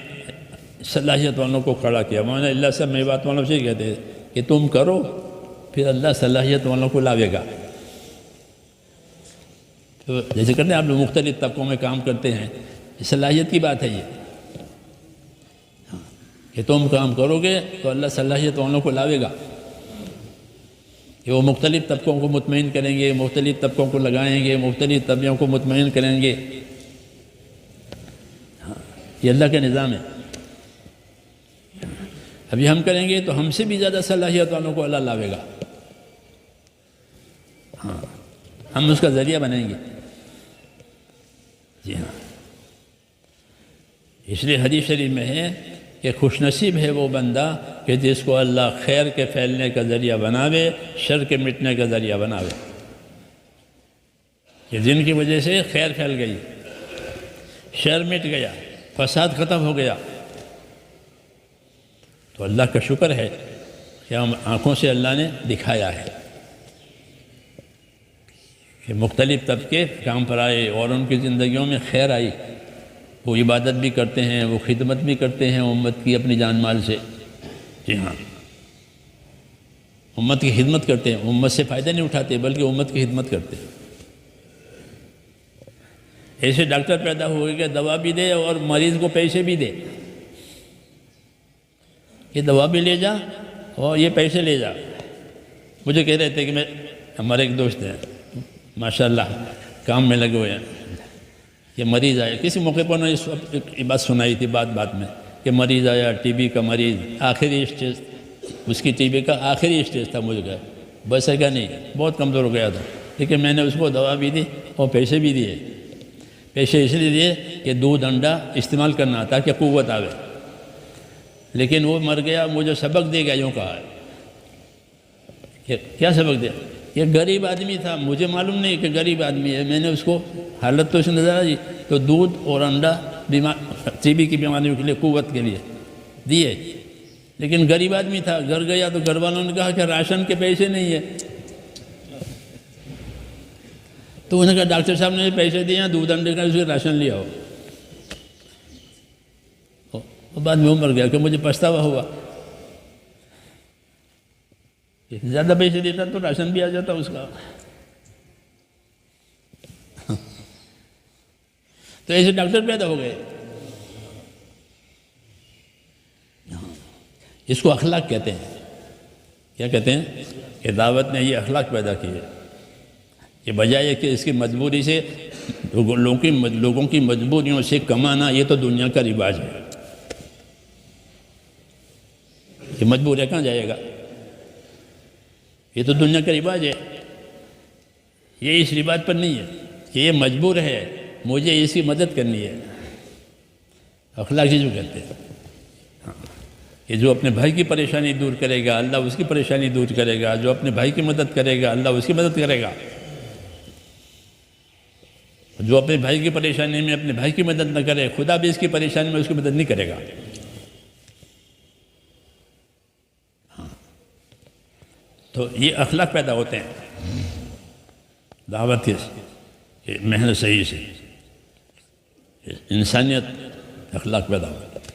صلاحیت والوں کو کھڑا کیا۔ مولانا اللہ صاحب میں بات والوں سے کہتے ہیں کہ تم کرو، پھر اللہ صلاحیت والوں کو لاوے گا۔ تو جیسے کرتے ہیں آپ لوگ مختلف طبقوں میں کام کرتے ہیں، صلاحیت کی بات ہے یہ کہ تم کام کرو گے تو اللہ صلاحیت والوں کو لاوے گا کہ وہ مختلف طبقوں کو مطمئن کریں گے، مختلف طبقوں کو لگائیں گے، مختلف طبقوں کو مطمئن کریں گے۔ یہ اللہ کا نظام ہے۔ ابھی ہم کریں گے تو ہم سے بھی زیادہ صلاحیت والوں کو اللہ لاوے گا، ہاں، ہم اس کا ذریعہ بنائیں گے۔ جی ہاں، اس لیے حدیث شریف میں ہے کہ خوش نصیب ہے وہ بندہ کہ جس کو اللہ خیر کے پھیلنے کا ذریعہ بناوے، شر کے مٹنے کا ذریعہ بناوے، کہ جن کی وجہ سے خیر پھیل گئی، شر مٹ گیا، فساد ختم ہو گیا، تو اللہ کا شکر ہے کہ ہم آنکھوں سے اللہ نے دکھایا ہے کہ مختلف طبقے کام پر آئے اور ان کی زندگیوں میں خیر آئی، وہ عبادت بھی کرتے ہیں، وہ خدمت بھی کرتے ہیں امت کی اپنی جان مال سے۔ جی ہاں، امت کی خدمت کرتے ہیں، امت سے فائدہ نہیں اٹھاتے بلکہ امت کی خدمت کرتے ہیں۔ ایسے ڈاکٹر پیدا ہوئے کہ دوا بھی دے اور مریض کو پیسے بھی دے، یہ دوا بھی لے جا اور یہ پیسے لے جا۔ مجھے کہہ رہے تھے کہ ہمارے ایک دوست ہیں ماشاءاللہ کام میں لگے ہوئے ہیں، کہ مریض آیا، کسی موقع پر انہوں نے ایک بات سنائی تھی بات میں کہ مریض آیا، ٹی بی کا مریض، آخری اسٹیج، اس کی ٹی بی کا آخری اسٹیج تھا، مجھے کہا بس ہے کیا نہیں، بہت کمزور ہو گیا تھا، لیکن میں نے اس کو دوا بھی دی اور پیسے بھی دیے۔ پیسے اس لیے دیے کہ دودھ انڈا استعمال کرنا تاکہ قوت آوے، لیکن وہ مر گیا، مجھے سبق دے گیا، یوں کہا ہے کہ کیا سبق دیا؟ یہ غریب آدمی تھا، مجھے معلوم نہیں کہ غریب آدمی ہے، میں نے اس کو حالت تو اس نے نظر آئی تو دودھ اور انڈا ٹی بی کی بیماریوں کے لیے، قوت کے لیے دیے، لیکن غریب آدمی تھا، گھر گیا تو گھر والوں نے کہا کہ راشن کے پیسے نہیں ہے، تو انہوں نے کہا ڈاکٹر صاحب نے پیسے دیے ہیں، دودھ انڈے کا اس کے راشن لیا ہو، اور بعد میں وہ مر گیا کہ مجھے پچھتاوا ہوا، زیادہ پیسے دیتا تو راشن بھی آ جاتا اس کا۔ تو ایسے ڈاکٹر پیدا ہو گئے۔ اس کو اخلاق کہتے ہیں۔ کیا کہتے ہیں؟ کہ دعوت نے یہ اخلاق پیدا کی ہے کہ بجائے کہ اس کی مجبوری سے لوگوں کی مجبوریوں سے کمانا، یہ تو دنیا کا رواج ہے، کہ مجبور ہے کہاں جائے گا، یہ تو دنیا کا رواج ہے۔ یہ اس رواج پر نہیں ہے کہ یہ مجبور ہے، مجھے اس کی مدد کرنی ہے۔ اخلاق جو کہتے ہیں کہ جو اپنے بھائی کی پریشانی دور کرے گا اللہ اس کی پریشانی دور کرے گا، جو اپنے بھائی کی مدد کرے گا اللہ اس کی مدد کرے گا، جو اپنے بھائی کی پریشانی میں اپنے بھائی کی مدد نہ کرے خدا بھی اس کی پریشانی میں اس کی مدد نہیں کرے گا۔ تو یہ اخلاق پیدا ہوتے ہیں دعوت کی محنت صحیح سے، انسانیت اخلاق پیدا ہوتا ہے۔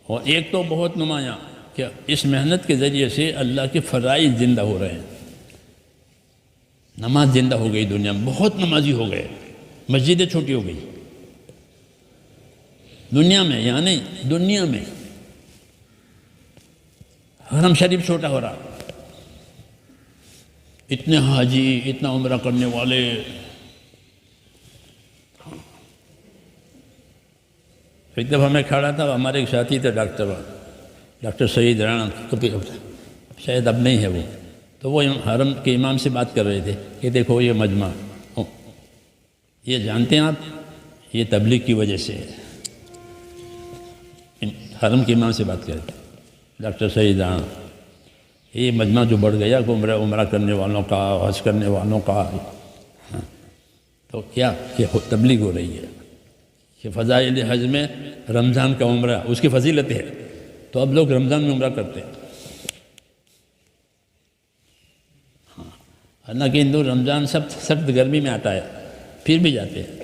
اور ایک تو بہت نمایاں کہ اس محنت کے ذریعے سے اللہ کے فرائض زندہ ہو رہے ہیں۔ نماز زندہ ہو گئی دنیا میں، بہت نمازی ہو گئے، مسجدیں چھوٹی ہو گئی دنیا میں، یہاں نہیں دنیا میں، حرم شریف چھوٹا ہو رہا، اتنے حاجی، اتنا عمرہ کرنے والے. ایک دفعہ میں کھڑا تھا، ہمارے ایک ساتھی تھے ڈاکٹر سعید رانا، شاید اب نہیں ہے وہ، تو وہ حرم کے امام سے بات کر رہے تھے کہ دیکھو یہ مجمع، یہ جانتے ہیں آپ، یہ تبلیغ کی وجہ سے ہے. حرم کے امام سے بات کر رہے تھے ڈاکٹر سعید رانا، یہ مجمع جو بڑھ گیا کہ عمرہ کرنے والوں کا، حج کرنے والوں کا، تو کیا کہ تبلیغ ہو رہی ہے کہ فضائل حج میں رمضان کا عمرہ اس کی فضیلت ہے، تو اب لوگ رمضان میں عمرہ کرتے ہیں. حالانکہ ہندو رمضان سب سخت گرمی میں آتا ہے، پھر بھی جاتے ہیں.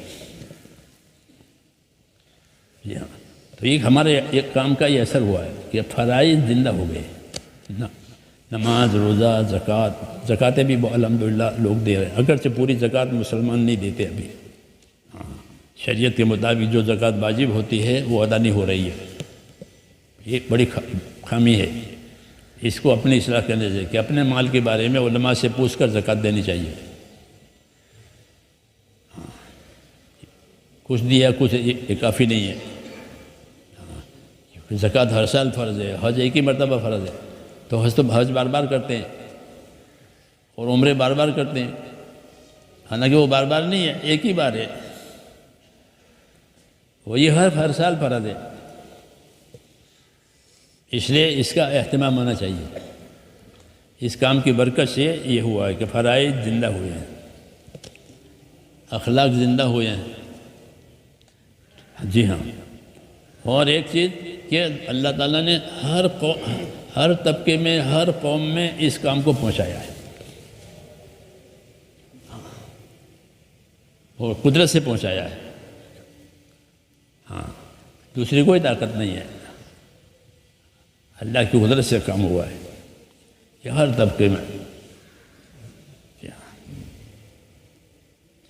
جی ہاں، تو ایک ہمارے ایک کام کا یہ اثر ہوا ہے کہ فرائض زندہ ہو گئے. نماز، روزہ، زکوٰۃیں بھی الحمدللہ لوگ دے رہے ہیں، اگرچہ پوری زکوٰۃ مسلمان نہیں دیتے ابھی. شریعت کے مطابق جو زکوٰۃ واجب ہوتی ہے وہ ادا نہیں ہو رہی ہے. یہ بڑی خامی ہے، اس کو اپنی اصلاح کرنے چاہیے کہ اپنے مال کے بارے میں علماء سے پوچھ کر زکوٰۃ دینی چاہیے. کچھ دیا کچھ یہ کافی نہیں ہے. زکوٰۃ ہر سال فرض ہے، حج ایک ہی مرتبہ فرض ہے، تو حج بار بار کرتے ہیں اور عمرے بار بار کرتے ہیں، حالانکہ وہ بار بار نہیں ہے، ایک ہی بار ہے، وہی ہر سال فرض ہے. اس لیے اس کا اہتمام ہونا چاہیے. اس کام کی برکت سے یہ ہوا ہے کہ فرائض زندہ ہوئے ہیں، اخلاق زندہ ہوئے ہیں. جی ہاں، اور ایک چیز کہ اللہ تعالیٰ نے ہر طبقے میں، ہر قوم میں اس کام کو پہنچایا ہے، اور قدرت سے پہنچایا ہے. ہاں، دوسری کوئی طاقت نہیں ہے، اللہ کی قدرت سے کام ہوا ہے کہ ہر طبقے میں.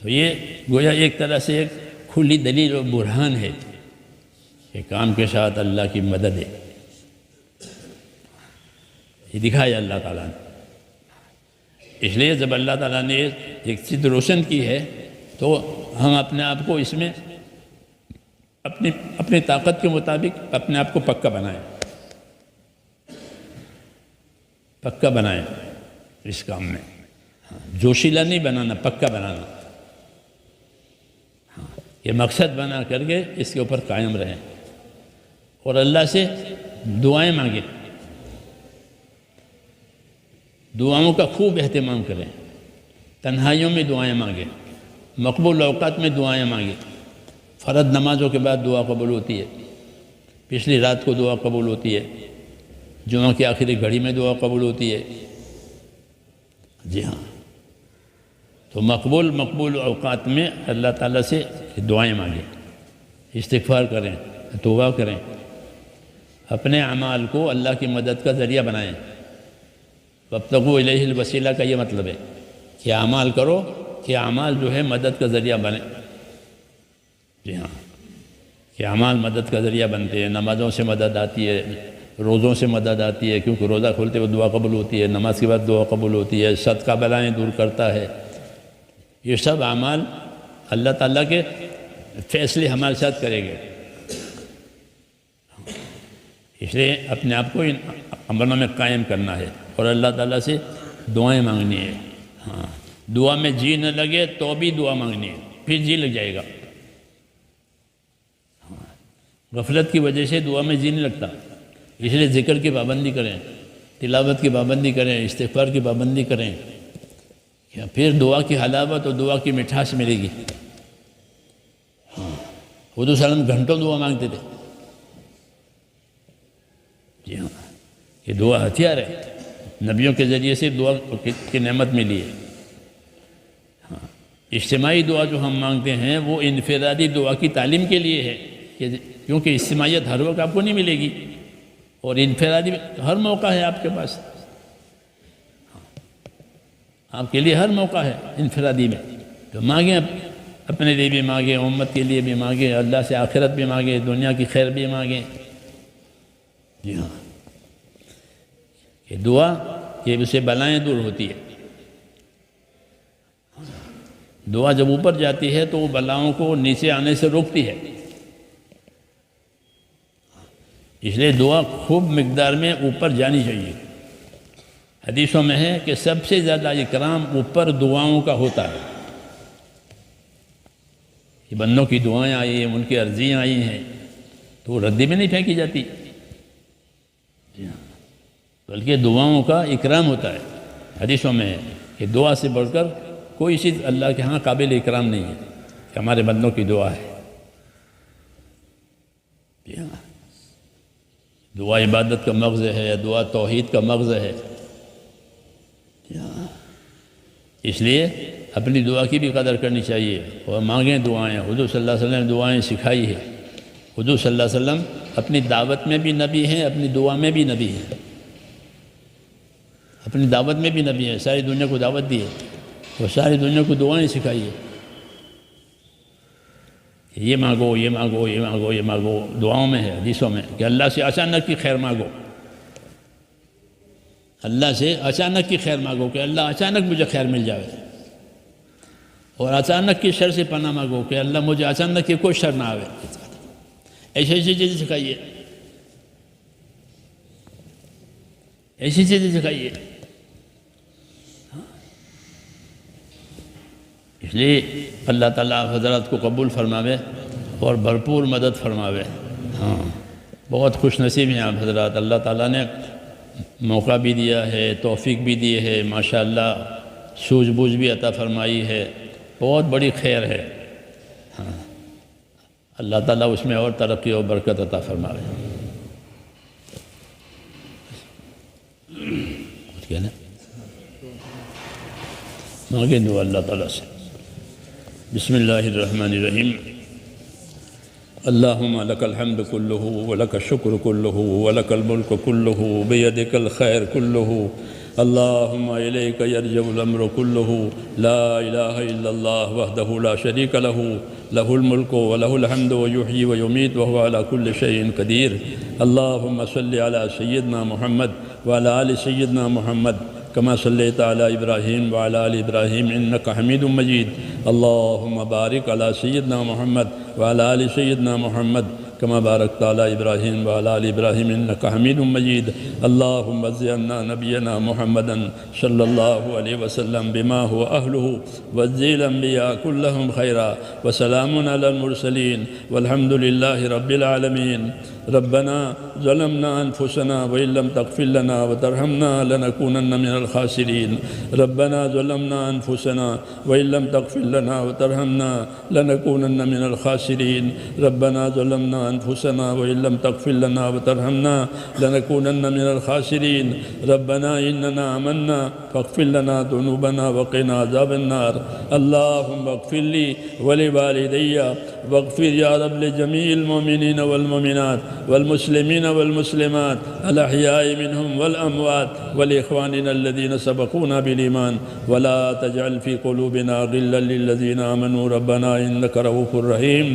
تو یہ گویا ایک طرح سے ایک کھلی دلیل و برہان ہے کہ کام کے ساتھ اللہ کی مدد ہے. یہ دکھایا اللہ تعالیٰ نے. اس لیے جب اللہ تعالیٰ نے ایک چیز روشن کی ہے تو ہم اپنے آپ کو اس میں اپنی طاقت کے مطابق اپنے آپ کو پکا بنائیں اس کام میں. جوشیلا نہیں بنانا، پکا بنانا. یہ مقصد بنا کر کے اس کے اوپر قائم رہیں اور اللہ سے دعائیں مانگیں. دعاؤں کا خوب اہتمام کریں، تنہائیوں میں دعائیں مانگیں، مقبول اوقات میں دعائیں مانگیں. فرض نمازوں کے بعد دعا قبول ہوتی ہے، پچھلی رات کو دعا قبول ہوتی ہے، جمعہ کی آخری گھڑی میں دعا قبول ہوتی ہے. جی ہاں، تو مقبول اوقات میں اللہ تعالیٰ سے دعائیں مانگیں، استغفار کریں، توبہ کریں، اپنے اعمال کو اللہ کی مدد کا ذریعہ بنائیں. وابتغوا الیہ الوسیلہ کا یہ مطلب ہے کہ اعمال کرو کہ اعمال جو ہے مدد کا ذریعہ بنے. جی ہاں، کہ اعمال مدد کا ذریعہ بنتے ہیں. نمازوں سے مدد آتی ہے، روزوں سے مدد آتی ہے، کیونکہ روزہ کھولتے ہوئے دعا قبول ہوتی ہے، نماز کے بعد دعا قبول ہوتی ہے، صدقہ بلائیں دور کرتا ہے. یہ سب اعمال اللہ تعالیٰ کے فیصلے ہمارے ساتھ کرے گے. اس لیے اپنے آپ کو ان عملوں میں قائم کرنا ہے اور اللہ تعالیٰ سے دعائیں مانگنی ہے. ہاں، دعا میں جی نہ لگے تو بھی دعا مانگنی ہے، پھر جی لگ جائے گا. غفلت کی وجہ سے دعا میں جی نہیں لگتا. اس لیے ذکر کی پابندی کریں، تلاوت کی پابندی کریں، استغفار کی پابندی کریں، پھر دعا کی حلاوت اور دعا کی مٹھاس ملے گی. حضور صلی اللہ علیہ وسلم گھنٹوں دعا مانگتے تھے. جی ہاں، یہ دعا ہتھیار ہے، نبیوں کے ذریعے سے دعا کی نعمت ملی ہے. ہاں، اجتماعی دعا جو ہم مانگتے ہیں وہ انفرادی دعا کی تعلیم کے لیے ہے، کیونکہ اجتماعیت ہر وقت آپ کو نہیں ملے گی اور انفرادی ہر موقع ہے آپ کے پاس. آپ کے لیے ہر موقع ہے انفرادی میں. تو مانگیں، اپنے لیے بھی مانگیں، امت کے لیے بھی مانگیں، اللہ سے آخرت بھی مانگیں، دنیا کی خیر بھی مانگیں. جی ہاں، کہ دعا کہ اس سے بلائیں دور ہوتی ہے. دعا جب اوپر جاتی ہے تو وہ بلاؤں کو نیچے آنے سے روکتی ہے. اس لیے دعا خوب مقدار میں اوپر جانی چاہیے. حدیثوں میں ہے کہ سب سے زیادہ اکرام اوپر دعاؤں کا ہوتا ہے. کہ بندوں کی دعائیں آئی ہیں، ان کی عرضیاں آئی ہیں تو وہ ردی میں نہیں پھینکی جاتی، بلکہ دعاؤں کا اکرام ہوتا ہے. حدیثوں میں ہے کہ دعا سے بڑھ کر کوئی چیز اللہ کے ہاں قابل اکرام نہیں ہے کہ ہمارے بندوں کی دعا ہے. دعا عبادت کا مغز ہے، دعا توحید کا مغز ہے. اس لیے اپنی دعا کی بھی قدر کرنی چاہیے اور مانگیں دعائیں. حضور صلی اللہ علیہ وسلم نے دعائیں سکھائی ہے. حضور صلی اللہ علیہ وسلم اپنی دعوت میں بھی نبی ہیں، اپنی دعا میں بھی نبی ہیں. اپنی دعوت میں بھی نبی ہیں، ساری دنیا کو دعوت دی ہے اور ساری دنیا کو دعائیں سکھائی ہے. یہ مانگو، یہ مانگو، یہ مانگو، یہ مانگو. دعاؤں میں ہے، حدیثوں میں کہ اللہ سے اچانک کی خیر مانگو. اللہ سے اچانک کی خیر مانگو کہ اللہ اچانک مجھے خیر مل جائے. اور اچانک کی شر سے پناہ مانگو کہ اللہ مجھے اچانک کی کوئی شر نہ آوے. ایسی ایسی چیزیں سکھائیے، ایسی چیزیں سکھائیے. اس لیے اللہ تعالیٰ حضرات کو قبول فرماوے اور بھرپور مدد فرماوے. بہت خوش نصیب ہیں آپ حضرات. اللہ تعالیٰ نے موقع بھی دیا ہے، توفیق بھی دی ہے، ماشاءاللہ سوجھ بوجھ بھی عطا فرمائی ہے. بہت بڑی خیر ہے. اللہ تعالیٰ اس میں اور ترقی اور برکت عطا فرماوے. کچھ کہنا مانگیں دعا اللہ تعالیٰ سے. بسم اللہ الرحمن الرحیم. اللہم لک الحمد کلہ ولک الشکر کلہ ولک الملک کلہ بیدک الخیر کلہ. اللہم الیک یرجع الامر کلہ لا الہ الا اللہ وحدہ لا شریک لہ لہ الملک ولہ الحمد ویحیی ویمیت وہو علی کل شیء قدیر. اللہم صلی علی سیدنا محمد وعلی آل سیدنا محمد كما صليت على إبراهيم وعلى آل إبراهيم إنك حميد مجيد. اللهم بارك على سيدنا محمد وعلى آل سيدنا محمد كما باركت على إبراهيم وعلى آل إبراهيم إنك حميد مجيد. اللهم زينا نبينا محمدا صلى الله عليه وسلم بما هو أهله وزي الأنبياء كلهم خيرا وسلام على المرسلين والحمد لله رب العالمين. ربنا ظلمنا أنفسنا وإن لم تغفر لنا وترحمنا لنكونن من الخاسرين. ربنا ظلمنا أنفسنا وإن لم تغفر لنا وترحمنا لنكونن من الخاسرين. ربنا ظلمنا أنفسنا وإن لم تغفر لنا وترحمنا لنكونن من الخاسرين. ربنا إننا آمنا فاغفر لنا ذنوبنا وقنا عذاب النار. اللهم اغفر لي ولوالدي واغفر يا رب لجميع المؤمنين والمؤمنات والمسلمين والمسلمات الأحياء منهم والأموات ولإخواننا الذين سبقونا بالإيمان ولا تجعل في قلوبنا غلا للذين آمنوا ربنا إنك رؤوف رحيم.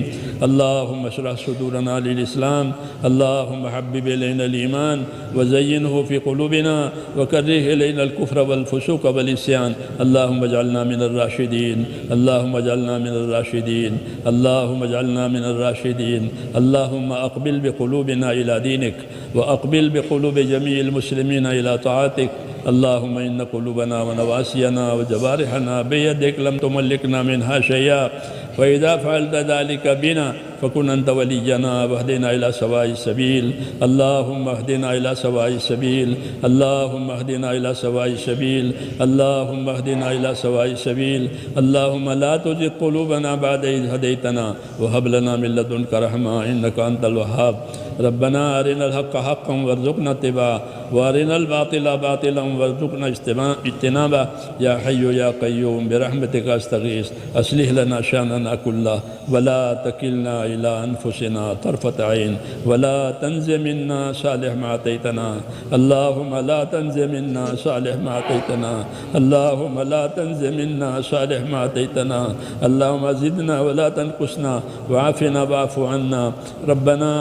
اللهم اشرح صدورنا للإسلام. اللهم حبب إلينا الإيمان وزينه في قلوبنا وكره إلينا الكفر والفسوق والعصيان. اللهم اجعلنا من الراشدين. اللهم اجعلنا من الراشدين. اللهم اجعلنا من الراشدين. اللهم أقبل بقلوبنا إلى دينك وأقبل بقلوب جميع المسلمين إلى طاعتك. اللهم إن قلوبنا ونواسينا وجوارحنا بيدك لم تملكنا منها شيئا وإذا فعلت ذلك بنا فكن أنت ولينا واهدنا إلى سواء السبيل. اللهم اهدنا إلى سواء السبيل. اللهم اهدنا إلى سواء السبيل. اللهم اهدنا إلى سواء السبيل. اللهم لا تزغ قلوبنا بعد إذ هديتنا وهب لنا من لدنك رحمة إنك أنت الوهاب. ربنا أرنا الحق حقا وارزقنا اتباعه وأرنا الباطل باطلا وارزقنا اجتنابه. يا حي يا قيوم برحمتك أستغيث أصلح لنا شأننا كله ولا تكلنا إلى أنفسنا طرفة عين ولا تنز منا صالح ما أتيتنا. اللهم لا تنز منا صالح ما أتيتنا. اللهم لا تنز منا صالح ما أتيتنا. اللهم زدنا ولا تنقصنا وعافنا واعف عنا. ربنا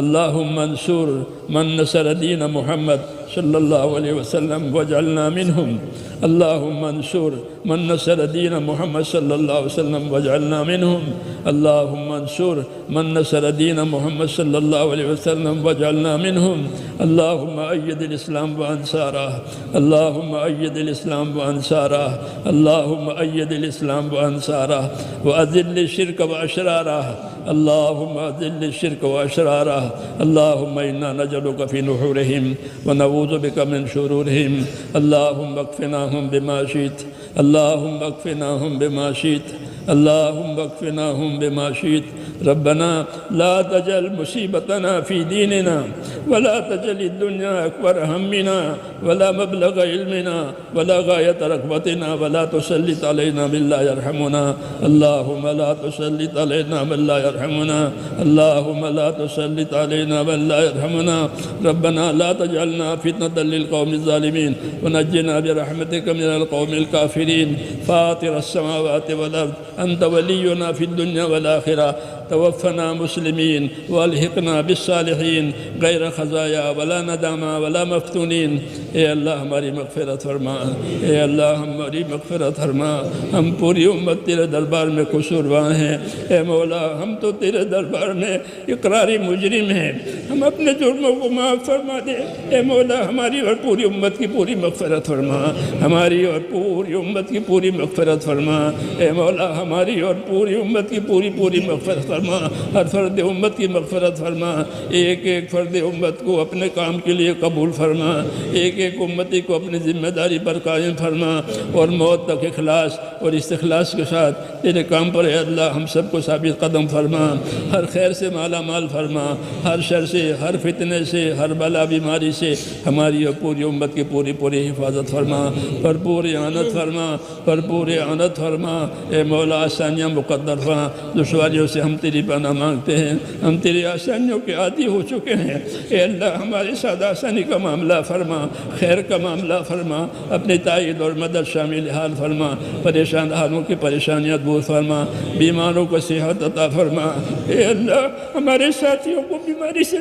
اللهم انصر من نصر دين محمد صلی اللہ علیہ وسلم واجعلنا منہم اللہم انصر من نصر دین محمد صلی اللہ علیہ وسلم واجعلنا منہم اللہم انصر من نصر دین محمد صلی اللہ علیہ وسلم واجعلنا منہم اللہم أید الاسلام وانصارہ اللہم أید الاسلام وانصارہ اللہم أید الاسلام وانصارہ وأذل الشرک وأشرارہ اللہم أذل الشرک وأشرارہ اللہم انا نجعلک فی نحورہم ونعوذ بک من شرورہم اللہم اکفناہم بما شئت اللہم اکفناہم بما شئت اللہم اکفناہم بما شئت ربنا لا تجعل مصیبتنا فی دیننا ولا تجعل الدنیا اکبر ہمنا ولا مبلغ علمنا ولا غایت رغبتنا ولا تسلط علینا من لا یرحمنا اللہم لا تسلط علینا من لا یرحمنا اللہم لا تسلط علینا من لا یرحمنا ربنا لا تجعلنا فتنة للقوم الظالمین ونجنا برحمتك من القوم الكافرین فاطر السماوات والارض انت ولینا فی الدنیا والآخرہ توفنا مسلمین والحقنا بالصالحین غیر خزایا ولا ندامہ ولا مفتونین اے اللہ ہماری مغفرت فرما اے اللہ ہماری مغفرت فرما ہم پوری امت تیرے دربار میں قصوروار ہیں اے مولا ہم تو تیرے دربار میں اقراری مجرم ہیں ہم اپنے جرموں کو معاف فرما دے اے مولا ہماری اور پوری امت کی پوری مغفرت فرما ہماری اور پوری امت کی پوری مغفرت فرما اے مولا ہماری اور پوری امت کی پوری مغفرت فرما ہر فرد امت کی مغفرت فرما ایک ایک فرد امت کو اپنے کام کے لیے قبول فرما ایک ایک امتی کو اپنی ذمہ داری پر قائم فرما اور موت تک اخلاص اور استخلاص کے ساتھ تیرے کام پر اے اللہ ہم سب کو ثابت قدم فرما ہر خیر سے مالا مال فرما ہر شر سے ہر فتنے سے ہر بلا بیماری سے ہماری اور پوری امت کی پوری حفاظت فرما بھرپور اعانت فرما بھرپور اعانت فرما اے مولا آسانیاں مقدر فرما دشواریوں سے ہم تیری پناہ مانگتے ہیں ہم تیری آسانیوں کے عادی ہو چکے ہیں اے اللہ ہماری سادہ آسانی کا معاملہ فرما خیر کا معاملہ فرما اپنی تائید اور مدد شامل حال فرما پریشان حالوں کی پریشانیاں دور فرما بیماروں کو صحت عطا فرما اے اللہ ہمارے ساتھیوں کو بیماری سے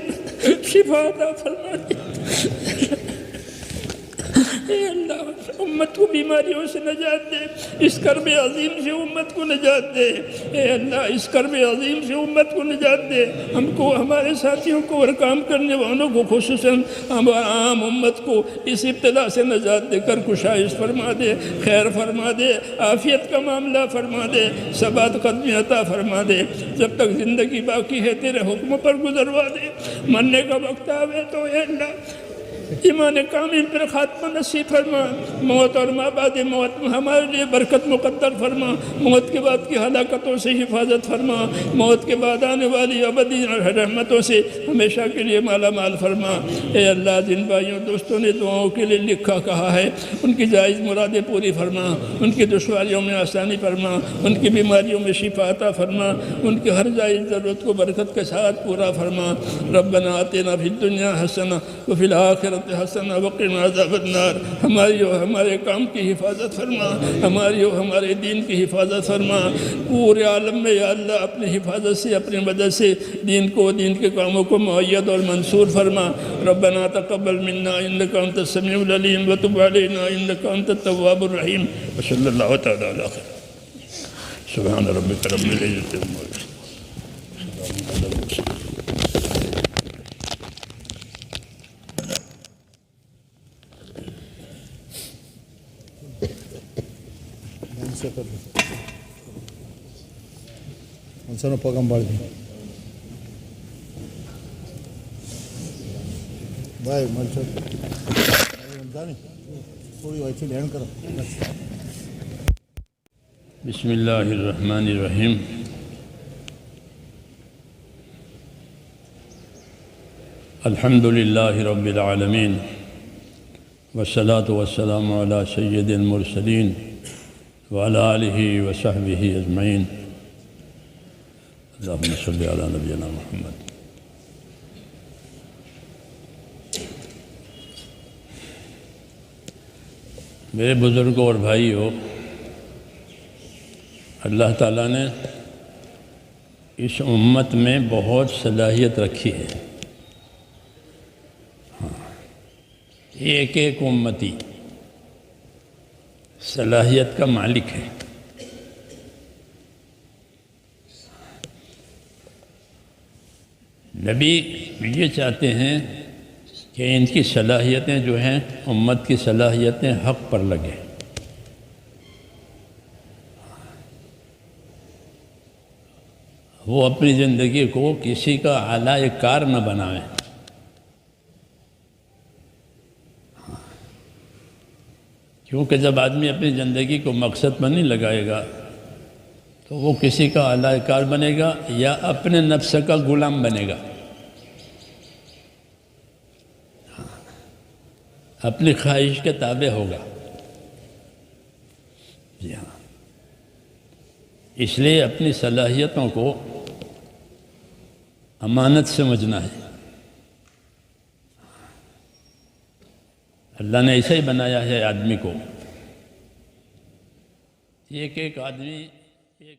شفا عطا فرما اے اللہ امت کو بیماریوں سے نجات دے اس کرب عظیم سے امت کو نجات دے اے اللہ اس کرب عظیم سے امت کو نجات دے ہم کو ہمارے ساتھیوں کو اور کام کرنے والوں کو خصوصاً عام امت کو اس ابتلا سے نجات دے کر کشائش فرما دے خیر فرما دے عافیت کا معاملہ فرما دے ثبات قدمی عطا فرما دے جب تک زندگی باقی ہے تیرے حکم پر گزروا دے مرنے کا وقت آوے تو اے اللہ ایمان کامل پر خاتمہ نصیب فرما موت اور ما بعد موت ہمارے لیے برکت مقدر فرما موت کے بعد کی ہلاکتوں سے حفاظت فرما موت کے بعد آنے والی ابدی رحمتوں سے ہمیشہ کے لیے مالا مال فرما اے اللہ جن بھائیوں دوستوں نے دعاؤں کے لیے لکھا کہا ہے ان کی جائز مرادیں پوری فرما ان کی دشواریوں میں آسانی فرما ان کی بیماریوں میں شفا عطا فرما ان کی ہر جائز ضرورت کو برکت کے ساتھ پورا فرما ربنا آتنا فی الدنیا حسنہ وفی الآخرۃ حسنہ وقنا عذاب النار ہماری اور ہمارے کام کی حفاظت فرما ہماری اور ہمارے دین کی حفاظت فرما پورے عالم میں یا اللہ اپنی حفاظت سے اپنی مدد سے دین کو دین کے کاموں کو مؤید اور منصور فرما ربنا تقبل منا انک انت السمیع العلیم وتب علینا انک انت التواب الرحیم وصلی اللہ تعالی علی خیر سبحان ربک رب العزت عما یصفون انسانوں پاگم بڑھ دیں بھائی تھوڑی ویسے لین کرو بسم اللہ الرحمن الرحیم الحمد للہ رب العالمین والصلاة والسلام علی سید المرسلین وعلى آلہ وصحبہ اجمعین اللہم صلی علی نبینا محمد میرے بزرگوں اور بھائیوں اللہ تعالیٰ نے اس امت میں بہت صلاحیت رکھی ہے ایک ایک امتی صلاحیت کا مالک ہے. نبی یہ چاہتے ہیں کہ ان کی صلاحیتیں جو ہیں امت کی صلاحیتیں حق پر لگیں. وہ اپنی زندگی کو کسی کا اعلی کار نہ بنائیں. کیونکہ جب آدمی اپنی زندگی کو مقصد پر نہیں لگائے گا تو وہ کسی کا اعلی کار بنے گا یا اپنے نفس کا غلام بنے گا، اپنی خواہش کے تابع ہوگا. جی ہاں، اس لیے اپنی صلاحیتوں کو امانت سمجھنا ہے. اللہ نے ایسا ہی بنایا ہے آدمی کو. ایک ایک آدمی ایک